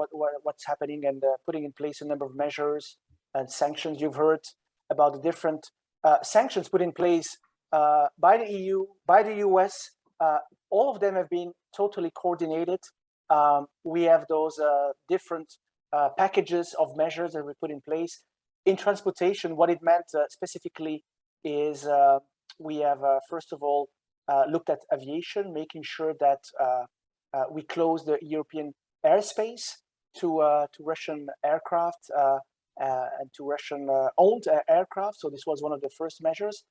what's happening, and putting in place a number of measures and sanctions. You've heard about the different sanctions put in place by the EU, by the US. All of them have been totally coordinated. We have those different packages of measures that we put in place. In transportation, what it meant specifically is we have, first of all, looked at aviation, making sure that we close the European airspace to Russian aircraft and to Russian owned aircraft. So this was one of the first measures.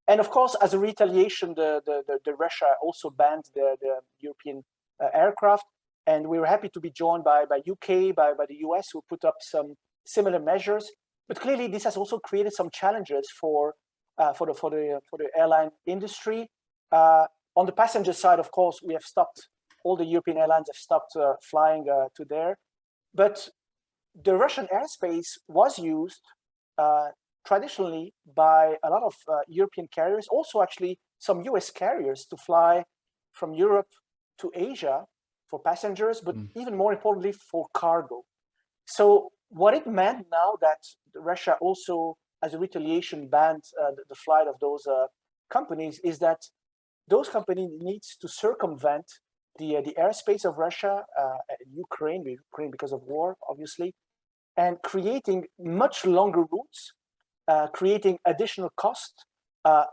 And of course, as a retaliation, the Russia also banned the European aircraft. And we were happy to be joined by UK, by the US, who put up some similar measures. But clearly, this has also created some challenges for the airline industry. On the passenger side, of course, we have stopped. All the European airlines have stopped flying to there. But the Russian airspace was used traditionally by a lot of European carriers, also actually some US carriers, to fly from Europe to Asia for passengers, but even more importantly for cargo. So what it meant now that Russia also, as a retaliation, banned the flight of those companies, is that those companies need to circumvent the airspace of Russia, Ukraine because of war, obviously, and creating much longer routes, creating additional cost.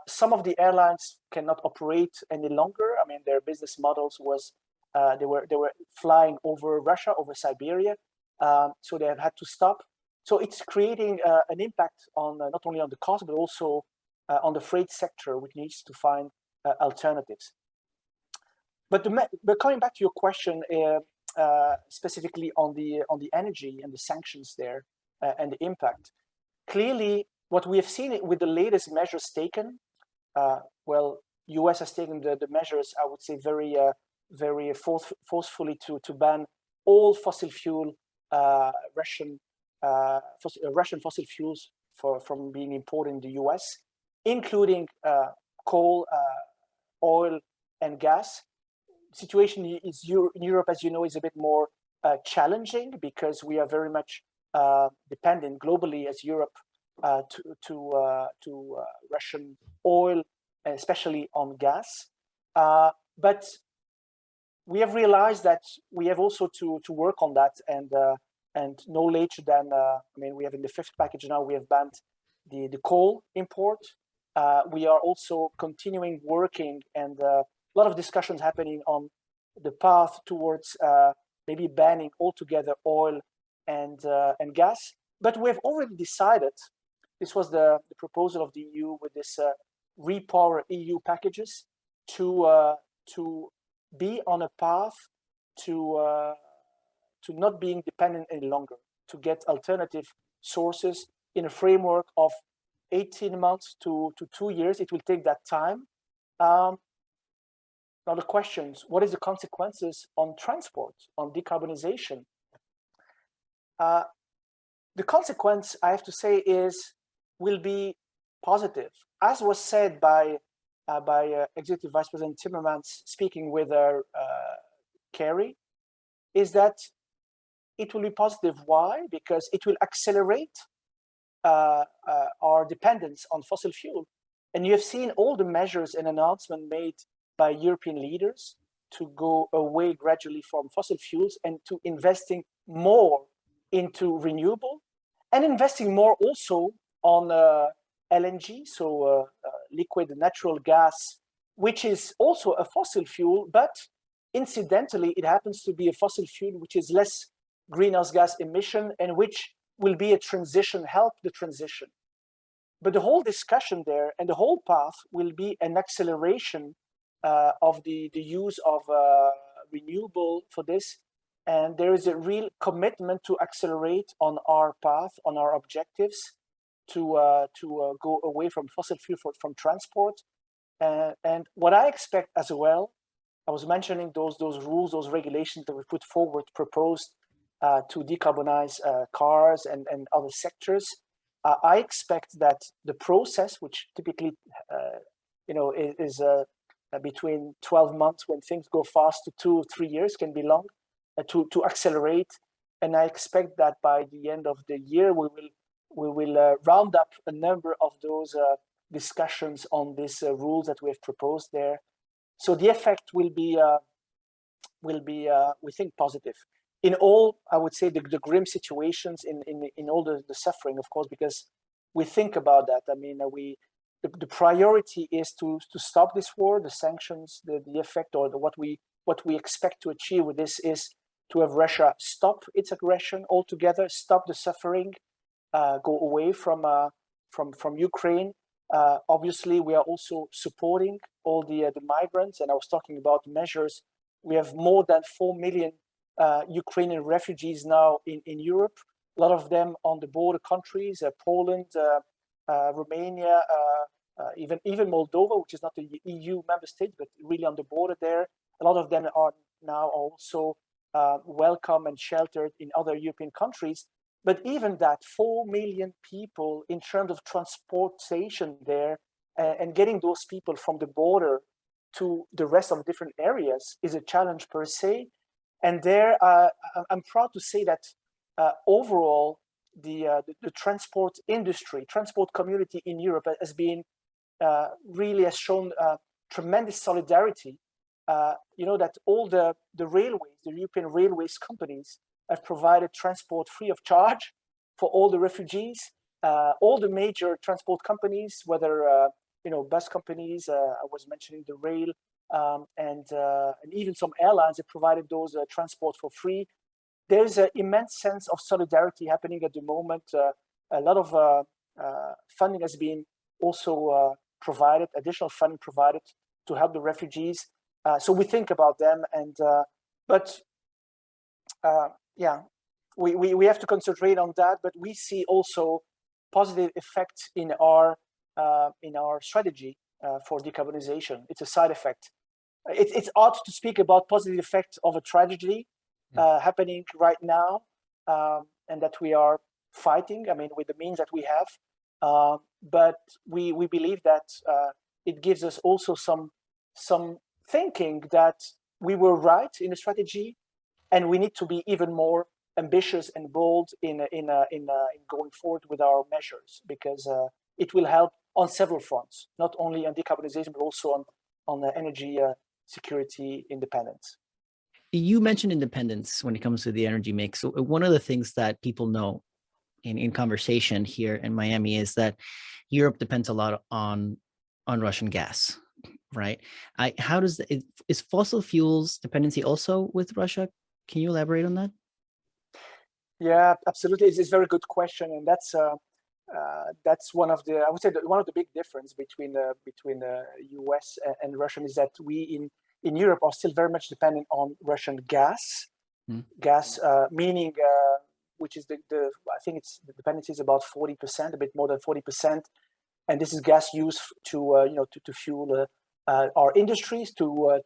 Some of the airlines cannot operate any longer. I mean, their business models was they were flying over Russia, over Siberia, so they have had to stop. So it's creating an impact on not only on the cost but also on the freight sector, which needs to find alternatives. But coming back to your question, specifically on the energy and the sanctions there and the impact, clearly what we have seen with the latest measures taken, well, US has taken the measures, I would say, very forcefully to ban all fossil fuel Russian fossil fuels from being imported in the US, including coal, oil, and gas. Situation is in Europe, as you know, is a bit more challenging because we are very much dependent globally as Europe to Russian oil, especially on gas. But we have realized that we have also to work on that, and no later than I mean, we have in the 5th package now, we have banned the coal import. We are also continuing working, and a lot of discussions happening on the path towards maybe banning altogether oil and gas. But we have already decided, this was the proposal of the EU with this Repower EU packages, to be on a path to not being dependent any longer, to get alternative sources in a framework of 18 months to 2 years. It will take that time. Now the questions, what is the consequences on transport, on decarbonization? The consequence, I have to say, will be positive. As was said by Executive Vice President Timmermans speaking with Kerry, is that it will be positive. Why? Because it will accelerate our dependence on fossil fuel. And you have seen all the measures and announcements made by European leaders to go away gradually from fossil fuels and to investing more into renewable, and investing more also on LNG, so liquid natural gas, which is also a fossil fuel, but incidentally, it happens to be a fossil fuel which is less greenhouse gas emission and which will be a transition, help the transition. But the whole discussion there and the whole path will be an acceleration of the use of renewable for this. And there is a real commitment to accelerate on our path, on our objectives, to go away from fossil fuel from transport. And what I expect as well, I was mentioning those rules, those regulations that we put forward, proposed to decarbonize cars and other sectors. I expect that the process, which typically is between 12 months when things go fast to 2 or 3 years, can be long, to accelerate. And I expect that by the end of the year, we will round up a number of those discussions on these rules that we have proposed there. So the effect will be we think, positive. In all, I would say the grim situations, in all the suffering, of course, because we think about that. I mean, the priority is to stop this war, the sanctions, the effect, or what we expect to achieve with this is to have Russia stop its aggression altogether, stop the suffering, go away from Ukraine. Obviously, we are also supporting all the migrants, and I was talking about measures. We have more than 4 million Ukrainian refugees now in Europe, a lot of them on the border countries, Poland, Romania, even Moldova, which is not a EU member state, but really on the border there. A lot of them are now also welcome and sheltered in other European countries. But even that, 4 million people in terms of transportation there, and getting those people from the border to the rest of the different areas is a challenge per se. And there, I'm proud to say that overall, the transport industry, transport community in Europe has been really has shown tremendous solidarity. You know that all the railways, the European railways companies, have provided transport free of charge for all the refugees. All the major transport companies, whether you know, bus companies, I was mentioning the rail, and even some airlines have provided those transport for free. There's an immense sense of solidarity happening at the moment. A lot of funding has been also provided, additional funding provided to help the refugees. So we think about them, and yeah, we have to concentrate on that. But we see also positive effects in our strategy for decarbonization. It's a side effect. It's odd to speak about positive effect of a tragedy happening right now, and that we are fighting. I mean, with the means that we have, but we believe that it gives us also some thinking that we were right in the strategy, and we need to be even more ambitious and bold in going forward with our measures, because it will help on several fronts, not only on decarbonization, but also on the energy security independence. You mentioned independence when it comes to the energy mix. So one of the things that people know in conversation here in Miami is that Europe depends a lot on Russian gas, right? How does is fossil fuels dependency also with Russia? Can you elaborate on that? Yeah, absolutely. It's a very good question, and that's one of the, I would say, one of the big difference between the US and Russian is that we in Europe are still very much dependent on Russian gas. Gas, meaning which is I think it's the dependency is about 40%, a bit more than 40%, and this is gas used to you know, to fuel our industries, to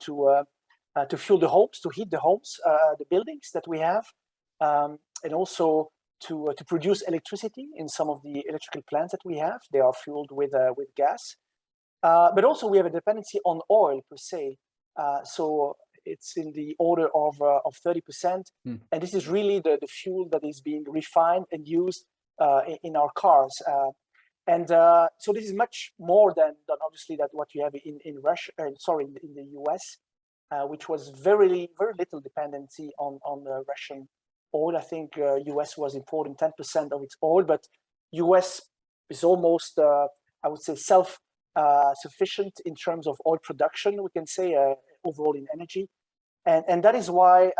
fuel the homes, to heat the homes, the buildings that we have, and also to produce electricity in some of the electrical plants that we have. They are fueled with gas, but also we have a dependency on oil per se. So it's in the order of 30%, and this is really the fuel that is being refined and used in our cars. So this is much more than obviously that what you have in Russia, in the US, which was very little dependency on Russian oil. I think US was importing 10% of its oil, but US is almost, I would say, self-sufficient in terms of oil production, we can say, overall in energy. And that is why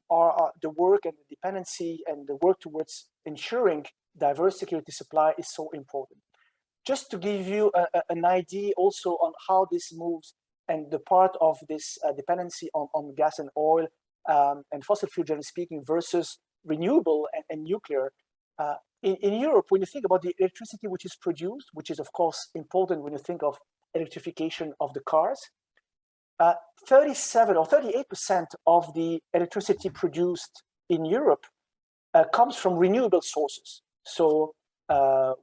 the work and the dependency and the work towards ensuring diverse security supply is so important. Just to give you an idea also on how this moves and the part of this dependency on gas and oil and fossil fuel, generally speaking, versus renewable and nuclear. In Europe, when you think about the electricity which is produced, which is of course important when you think of electrification of the cars, 37 or 38% of the electricity produced in Europe comes from renewable sources. So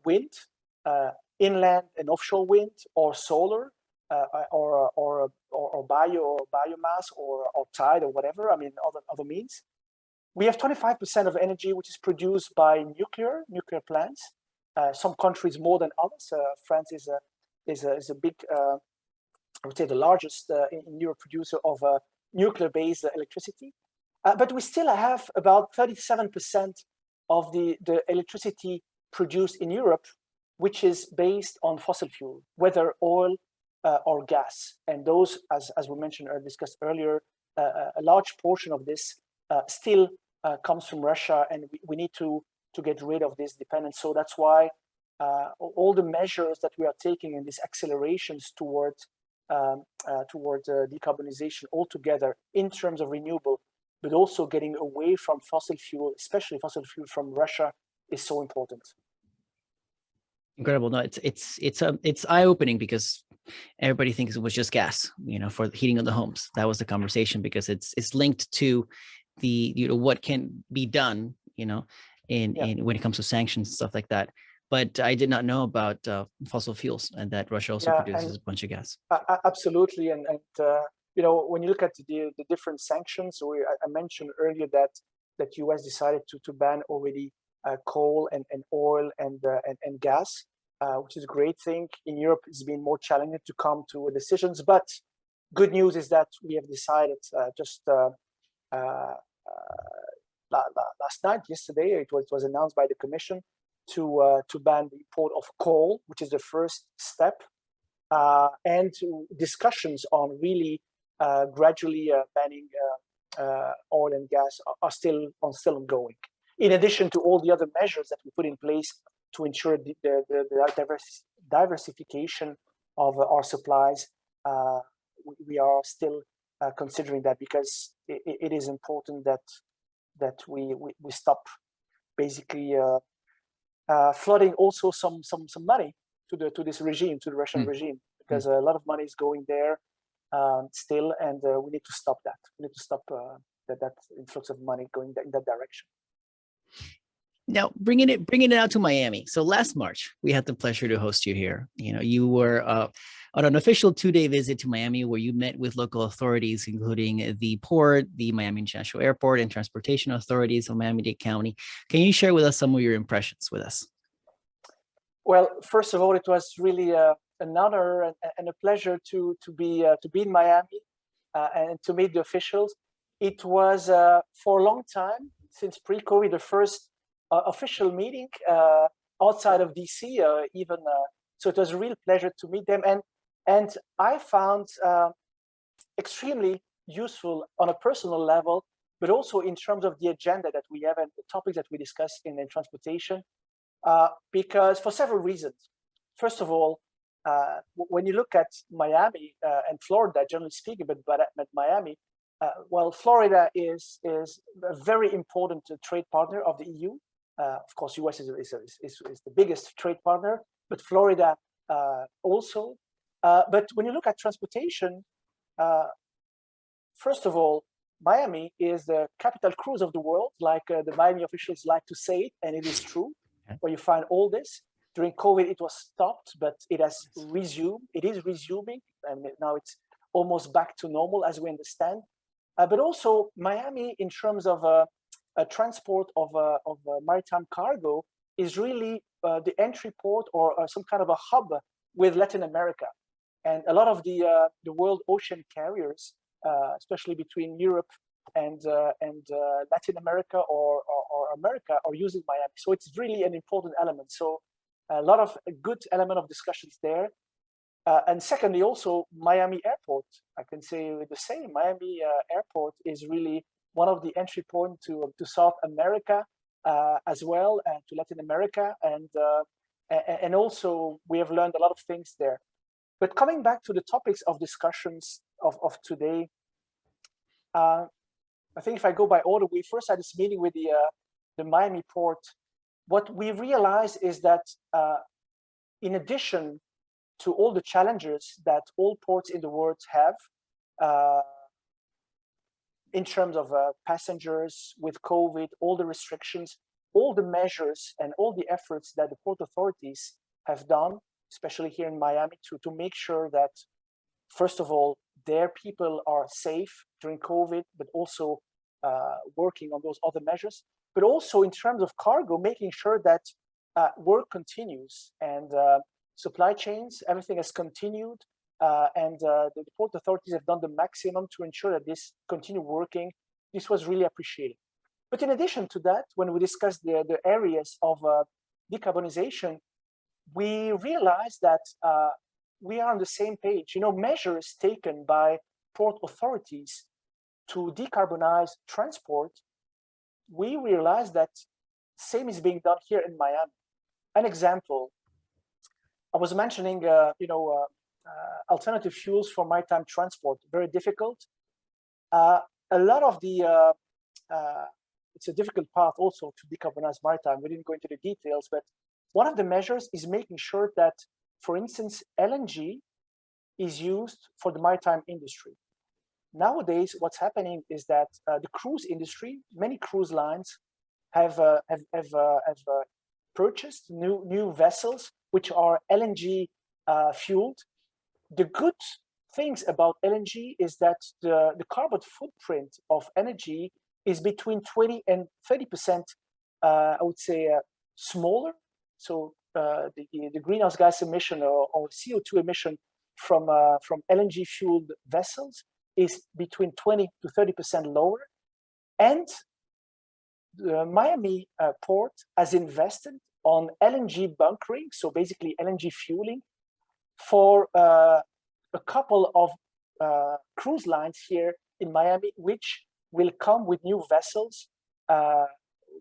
wind, inland and offshore wind, or solar, or biomass, or tide, or whatever. I mean, other means. We have 25% of energy which is produced by nuclear plants. Some countries more than others. France is a big, I would say, the largest in Europe producer of nuclear-based electricity. But we still have about 37% of the electricity produced in Europe, which is based on fossil fuel, whether oil or gas. And those, as we mentioned or discussed earlier, a large portion of this still comes from Russia, and we need to get rid of this dependence. So that's why all the measures that we are taking in these accelerations towards decarbonization altogether in terms of renewable, but also getting away from fossil fuel, especially fossil fuel from Russia, is so important. Incredible. No, it's eye-opening, because everybody thinks it was just gas, for the heating of the homes. That was the conversation, because it's linked to the what can be done, in when it comes to sanctions and stuff like that. But I did not know about fossil fuels, and that Russia also produces a bunch of gas. Absolutely, and when you look at the different sanctions, I mentioned earlier that US decided to ban already coal and oil and gas. which is a great thing. In Europe, it's been more challenging to come to decisions, but good news is that we have decided last night, yesterday, it was announced by the Commission to ban the import of coal, which is the first step, and discussions on really gradually banning oil and gas are still ongoing. In addition to all the other measures that we put in place to ensure the diversification of our supplies, we are still considering that, because it is important that we stop basically flooding also some money to this regime, to the Russian regime, because a lot of money is going there still, and we need to stop that. We need to stop that influx of money going in that direction. Now, bringing it out to Miami. So last March, we had the pleasure to host you here. You know, you were on an official 2-day visit to Miami, where you met with local authorities, including the port, the Miami International Airport, and transportation authorities of Miami-Dade County. Can you share with us some of your impressions with us? Well, first of all, it was really an honor and a pleasure to be in Miami and to meet the officials. It was for a long time, since pre-COVID, the first official meeting outside of DC, even. So it was a real pleasure to meet them, and I found extremely useful on a personal level, but also in terms of the agenda that we have and the topics that we discuss in transportation, because for several reasons. First of all, when you look at Miami and Florida, generally speaking, but Miami, well, Florida is a very important trade partner of the EU. Of course, US is the biggest trade partner, but Florida also. But when you look at transportation, first of all, Miami is the capital cruise of the world, like the Miami officials like to say it, and it is true, where you find all this. During COVID, it was stopped, but it has resumed. It is resuming, and now it's almost back to normal, as we understand. But also, Miami, in terms of a transport of maritime cargo, is really the entry port or some kind of a hub with Latin America, and a lot of the world ocean carriers, especially between Europe and Latin America or America, are using Miami. So it's really an important element. So a lot of good element of discussions there. And secondly, also Miami Airport, I can say the same. Miami Airport is really one of the entry points to South America as well, and to Latin America, and also we have learned a lot of things there. But coming back to the topics of discussions of today, I think if I go by order, we first had this meeting with the Miami port. What we realized is that in addition to all the challenges that all ports in the world have, in terms of passengers with COVID, all the restrictions, all the measures and all the efforts that the port authorities have done, especially here in Miami, to make sure that, first of all, their people are safe during COVID, but also working on those other measures, but also in terms of cargo, making sure that work continues and supply chains, everything has continued, and the port authorities have done the maximum to ensure that this continue working. This was really appreciated. But in addition to that, when we discussed the areas of decarbonization, we realized that we are on the same page. You know, measures taken by port authorities to decarbonize transport, we realized that same is being done here in Miami. An example, I was mentioning, alternative fuels for maritime transport, very difficult. A lot of the, it's a difficult path also to decarbonize maritime. We didn't go into the details, but one of the measures is making sure that, for instance, LNG is used for the maritime industry. Nowadays, what's happening is that the cruise industry, many cruise lines have purchased new vessels which are LNG fueled. The good things about LNG is that the carbon footprint of energy is between 20 and 30%, I would say, smaller. So the greenhouse gas emission or CO2 emission from LNG fueled vessels is between 20 to 30% lower, and the Miami port has invested on LNG bunkering, so basically LNG fueling, for a couple of cruise lines here in Miami, which will come with new vessels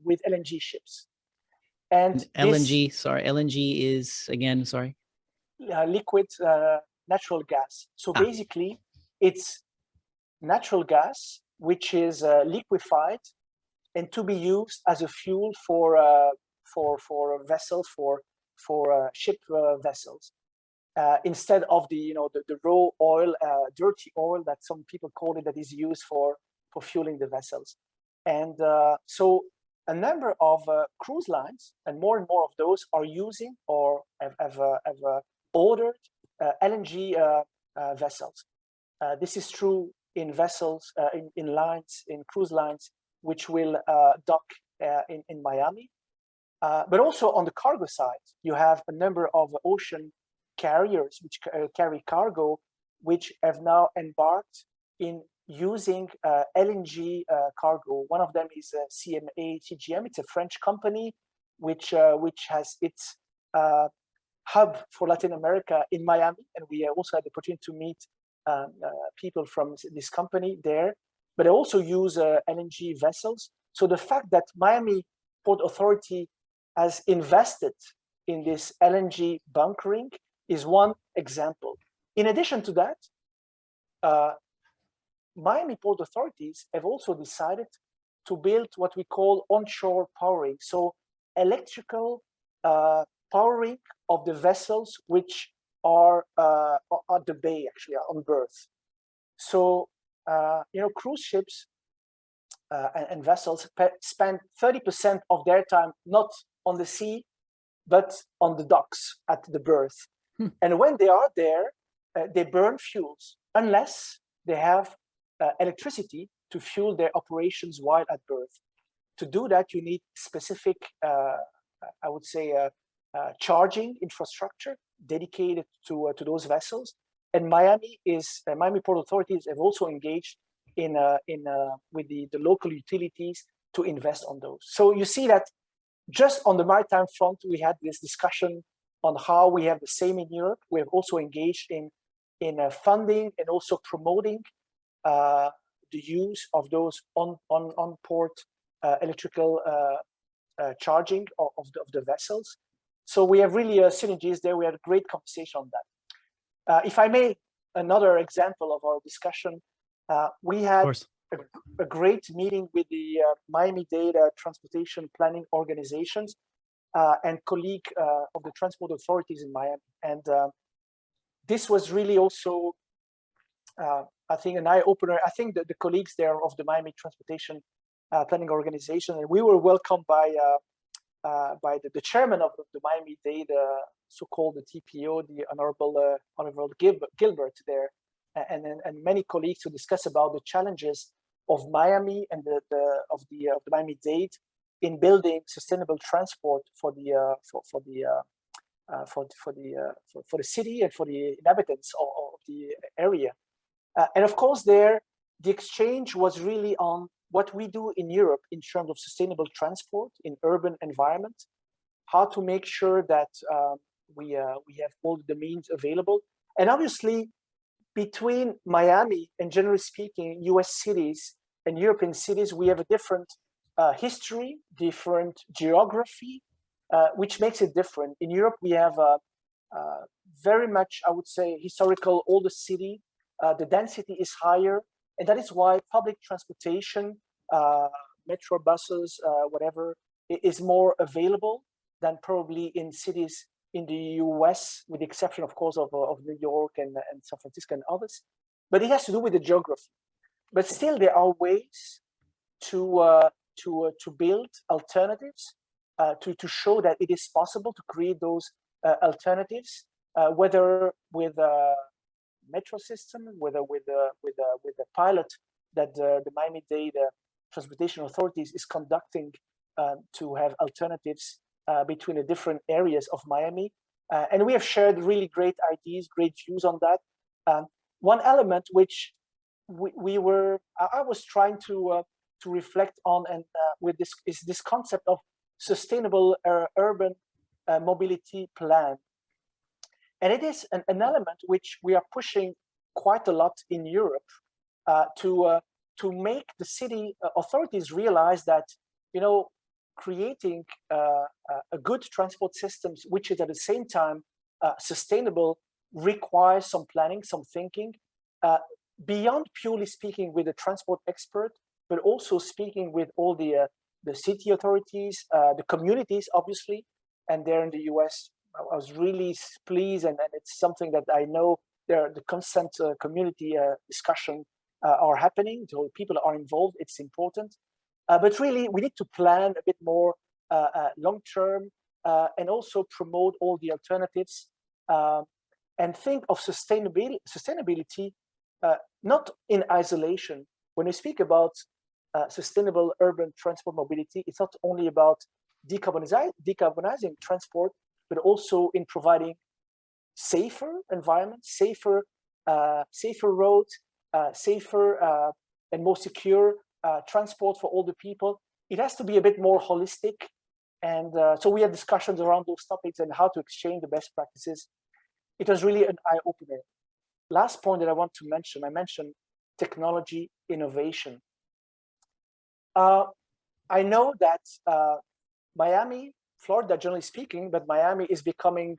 with LNG ships. And LNG, LNG is, again, sorry? Liquid natural gas. So basically, it's natural gas, which is liquefied and to be used as a fuel for vessels, for ship vessels, instead of the raw oil, dirty oil that some people call it, that is used for fueling the vessels. And so a number of cruise lines, and more of those, are using or have ordered LNG vessels. This is true in vessels, in lines, in cruise lines, which will dock in Miami. But also on the cargo side, you have a number of ocean carriers which carry cargo, which have now embarked in using LNG cargo. One of them is CMA CGM. It's a French company which has its hub for Latin America in Miami, and we also had the opportunity to meet people from this company there. But they also use LNG vessels. So the fact that Miami Port Authority has invested in this LNG bunkering is one example. In addition to that, Miami Port authorities have also decided to build what we call onshore powering, so electrical powering of the vessels which are at the bay, actually on berth. So cruise ships and vessels spend 30% of their time not on the sea, but on the docks at the berth. And when they are there, they burn fuels unless they have electricity to fuel their operations while at berth. To do that, you need specific, I would say, charging infrastructure dedicated to those vessels. And Miami Port authorities have also engaged with the local utilities to invest on those. So you see that just on the maritime front, we had this discussion on how we have the same in Europe. We have also engaged in funding and also promoting the use of those on port electrical charging of the vessels. So we have really synergies there. We had a great conversation on that. If I may, another example of our discussion, we had a great meeting with the Miami-Dade transportation planning organizations and colleague of the transport authorities in Miami. And this was really also, I think, an eye-opener. I think that the colleagues there of the Miami Transportation Planning Organization, and we were welcomed by the chairman of the Miami-Dade, so-called the TPO, the Honorable Gilbert there, and many colleagues to discuss about the challenges of Miami and of the Miami-Dade in building sustainable transport for the city and for the inhabitants of the area. And of course, there the exchange was really on what we do in Europe in terms of sustainable transport in urban environment, how to make sure that we have all the means available. And obviously, between Miami and, generally speaking, US cities and European cities, we have a different history, different geography, which makes it different. In Europe, we have very much, I would say, historical older city. The density is higher, and that is why public transportation, metro buses, whatever, is more available than probably in cities in the US, with the exception, of course, of New York and San Francisco and others. But it has to do with the geography. But still, there are ways to build alternatives, to show that it is possible to create those alternatives, whether with a metro system, whether with a pilot that the Miami-Dade Transportation Authorities is conducting to have alternatives between the different areas of Miami. And we have shared really great ideas, great views on that. One element which I was trying to reflect on, and with this is this concept of sustainable urban mobility plan. And it is an element which we are pushing quite a lot in Europe to make the city authorities realize that, you know, creating a good transport systems, which is at the same time sustainable, requires some planning, some thinking, beyond purely speaking with a transport expert, but also speaking with all the city authorities, the communities, obviously. And there in the US, I was really pleased, and it's something that I know the constant community discussion are happening. So people are involved. It's important, but really we need to plan a bit more long term, and also promote all the alternatives, and think of sustainability not in isolation. When we speak about sustainable urban transport mobility, it's not only about decarbonizing transport, but also in providing safer environments, safer roads, safer and more secure transport for all the people. It has to be a bit more holistic. And so we had discussions around those topics and how to exchange the best practices. It was really an eye-opener. Last point that I want to mention, I mentioned technology innovation. I know that Miami, Florida, generally speaking, but Miami is becoming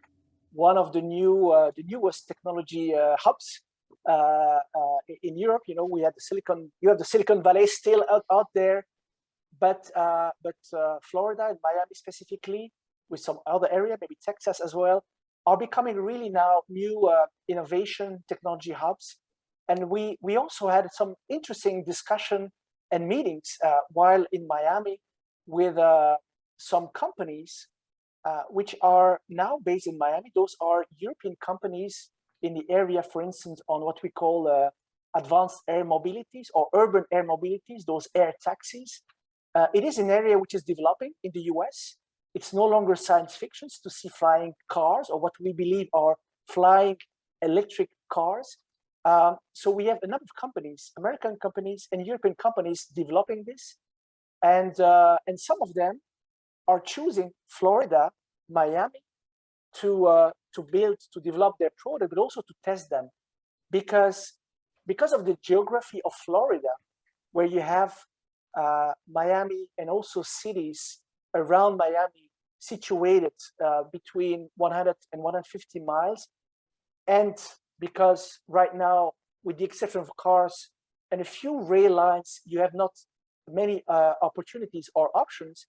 one of the newest technology hubs in Europe. You know, you have the Silicon Valley still out there, but Florida and Miami specifically, with some other area, maybe Texas as well, are becoming really now new innovation technology hubs. And we also had some interesting discussion and meetings while in Miami with some companies which are now based in Miami. Those are European companies in the area, for instance, on what we call advanced air mobilities or urban air mobilities, those air taxis. It is an area which is developing in the US. It's no longer science fiction to see flying cars, or what we believe are flying electric cars. So we have a number of companies, American companies and European companies, developing this, and some of them are choosing Florida, Miami, to develop their product, but also to test them, because of the geography of Florida, where you have Miami and also cities around Miami situated between 100 and 150 miles. And because right now, with the exception of cars and a few rail lines, you have not many opportunities or options.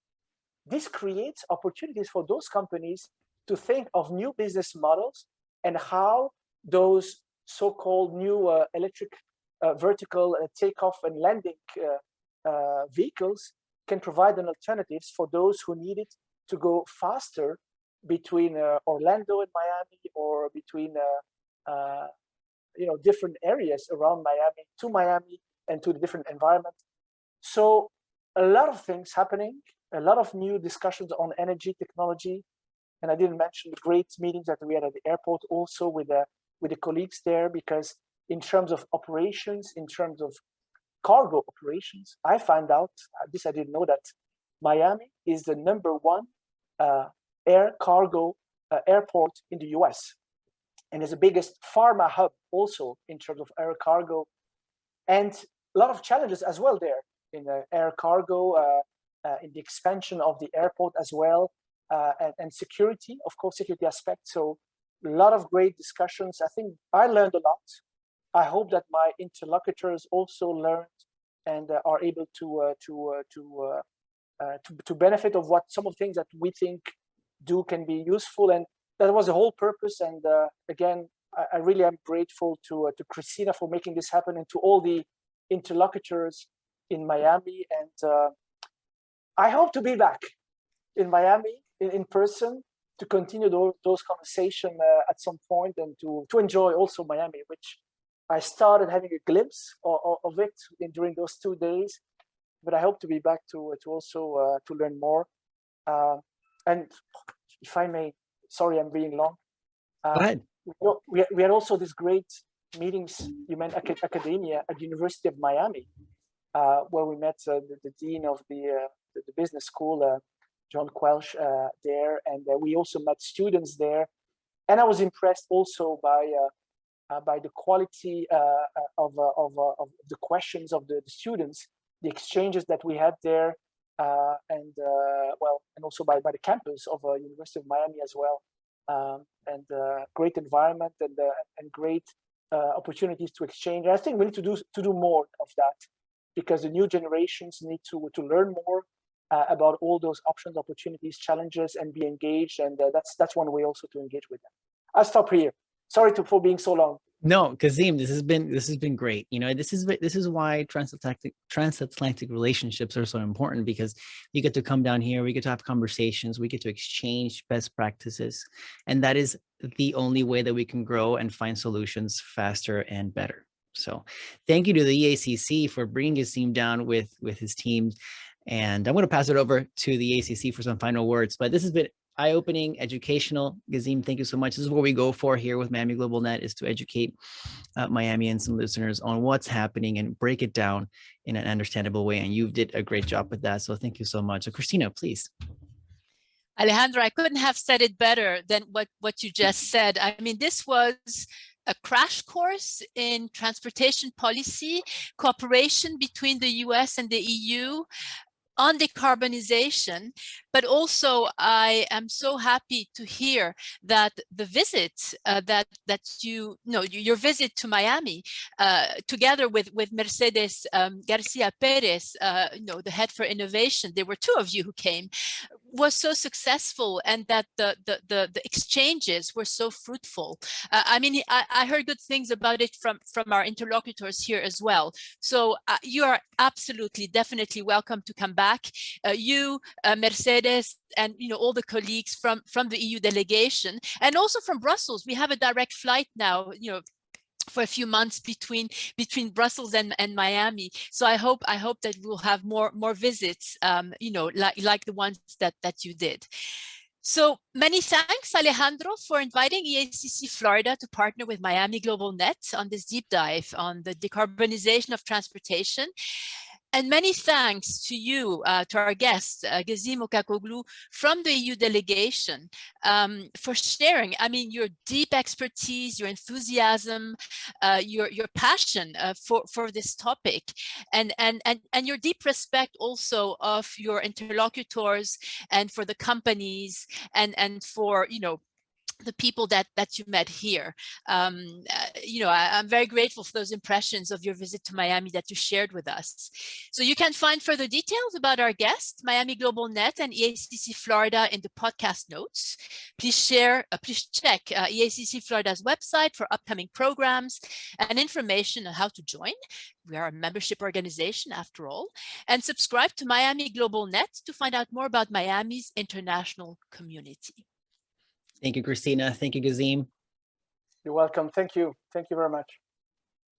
This creates opportunities for those companies to think of new business models and how those so-called new electric vertical takeoff and landing vehicles can provide an alternatives for those who need it to go faster between Orlando and Miami, or between different areas around Miami and to the different environment. So a lot of things happening, a lot of new discussions on energy technology. And I didn't mention the great meetings that we had at the airport also with the colleagues there, because in terms of operations, in terms of cargo operations, I found out, this I didn't know, that Miami is the #1 air cargo airport in the US, and is the biggest pharma hub also in terms of air cargo, and a lot of challenges as well there in the air cargo, in the expansion of the airport as well, and security, of course, security aspects. So a lot of great discussions. I think I learned a lot. I hope that my interlocutors also learned and are able to benefit of what some of the things that we think can be useful. And that was the whole purpose. And again, I really am grateful to Christina for making this happen, and to all the interlocutors in Miami. And I hope to be back in Miami in person to continue those conversations at some point, and to enjoy also Miami, which I started having a glimpse of it during those 2 days. But I hope to be back to also to learn more. And if I may, sorry, I'm being long. Go ahead. We had also these great meetings, you meant academia at the University of Miami, where we met the dean of the business school, John Quelch, there, and we also met students there. And I was impressed also by the quality of the questions of the students, the exchanges that we had there, and also by the campus of University of Miami as well, and great environment and great opportunities to exchange. And I think we need to do more of that, because the new generations need to learn more about all those options, opportunities, challenges, and be engaged. And that's one way also to engage with them. I'll stop here. Sorry for being so long. No, Gzim, this has been great. You know, this is why transatlantic relationships are so important, because you get to come down here, we get to have conversations, we get to exchange best practices, and that is the only way that we can grow and find solutions faster and better. So thank you to the EACC for bringing Gzim down with his team. And I'm going to pass it over to the EACC for some final words, but this has been eye-opening, educational. Gzim, thank you so much. This is what we go for here with Miami Global Net, is to educate Miamians and listeners on what's happening and break it down in an understandable way. And you did a great job with that. So thank you so much. So Christina, please. Alejandro, I couldn't have said it better than what you just said. I mean, this was a crash course in transportation policy, cooperation between the US and the EU on decarbonization, but also I am so happy to hear that the visit your visit to Miami, together with Mercedes Garcia Perez, the head for innovation, there were two of you who came, was so successful, and that the exchanges were so fruitful. I mean, I heard good things about it from our interlocutors here as well. So you are absolutely, definitely welcome to come back. You, Mercedes, and all the colleagues from the EU delegation, and also from Brussels. We have a direct flight now, for a few months between Brussels and Miami. So I hope that we'll have more visits, like the ones that you did. So many thanks, Alejandro, for inviting EACC Florida to partner with Miami Global Net on this deep dive on the decarbonization of transportation. And many thanks to you, to our guest, Gzim Ocakoglu from the EU delegation, for sharing, I mean, your deep expertise, your enthusiasm, your passion for this topic, and your deep respect also of your interlocutors and for the companies and for, the people that you met here. I'm very grateful for those impressions of your visit to Miami that you shared with us. So you can find further details about our guest, Miami Global Net and EACC Florida, in the podcast notes. Please check EACC Florida's website for upcoming programs and information on how to join. We are a membership organization after all, and subscribe to Miami Global Net to find out more about Miami's international community. Thank you, Christina. Thank you, Gzim. You're welcome. Thank you. Thank you very much.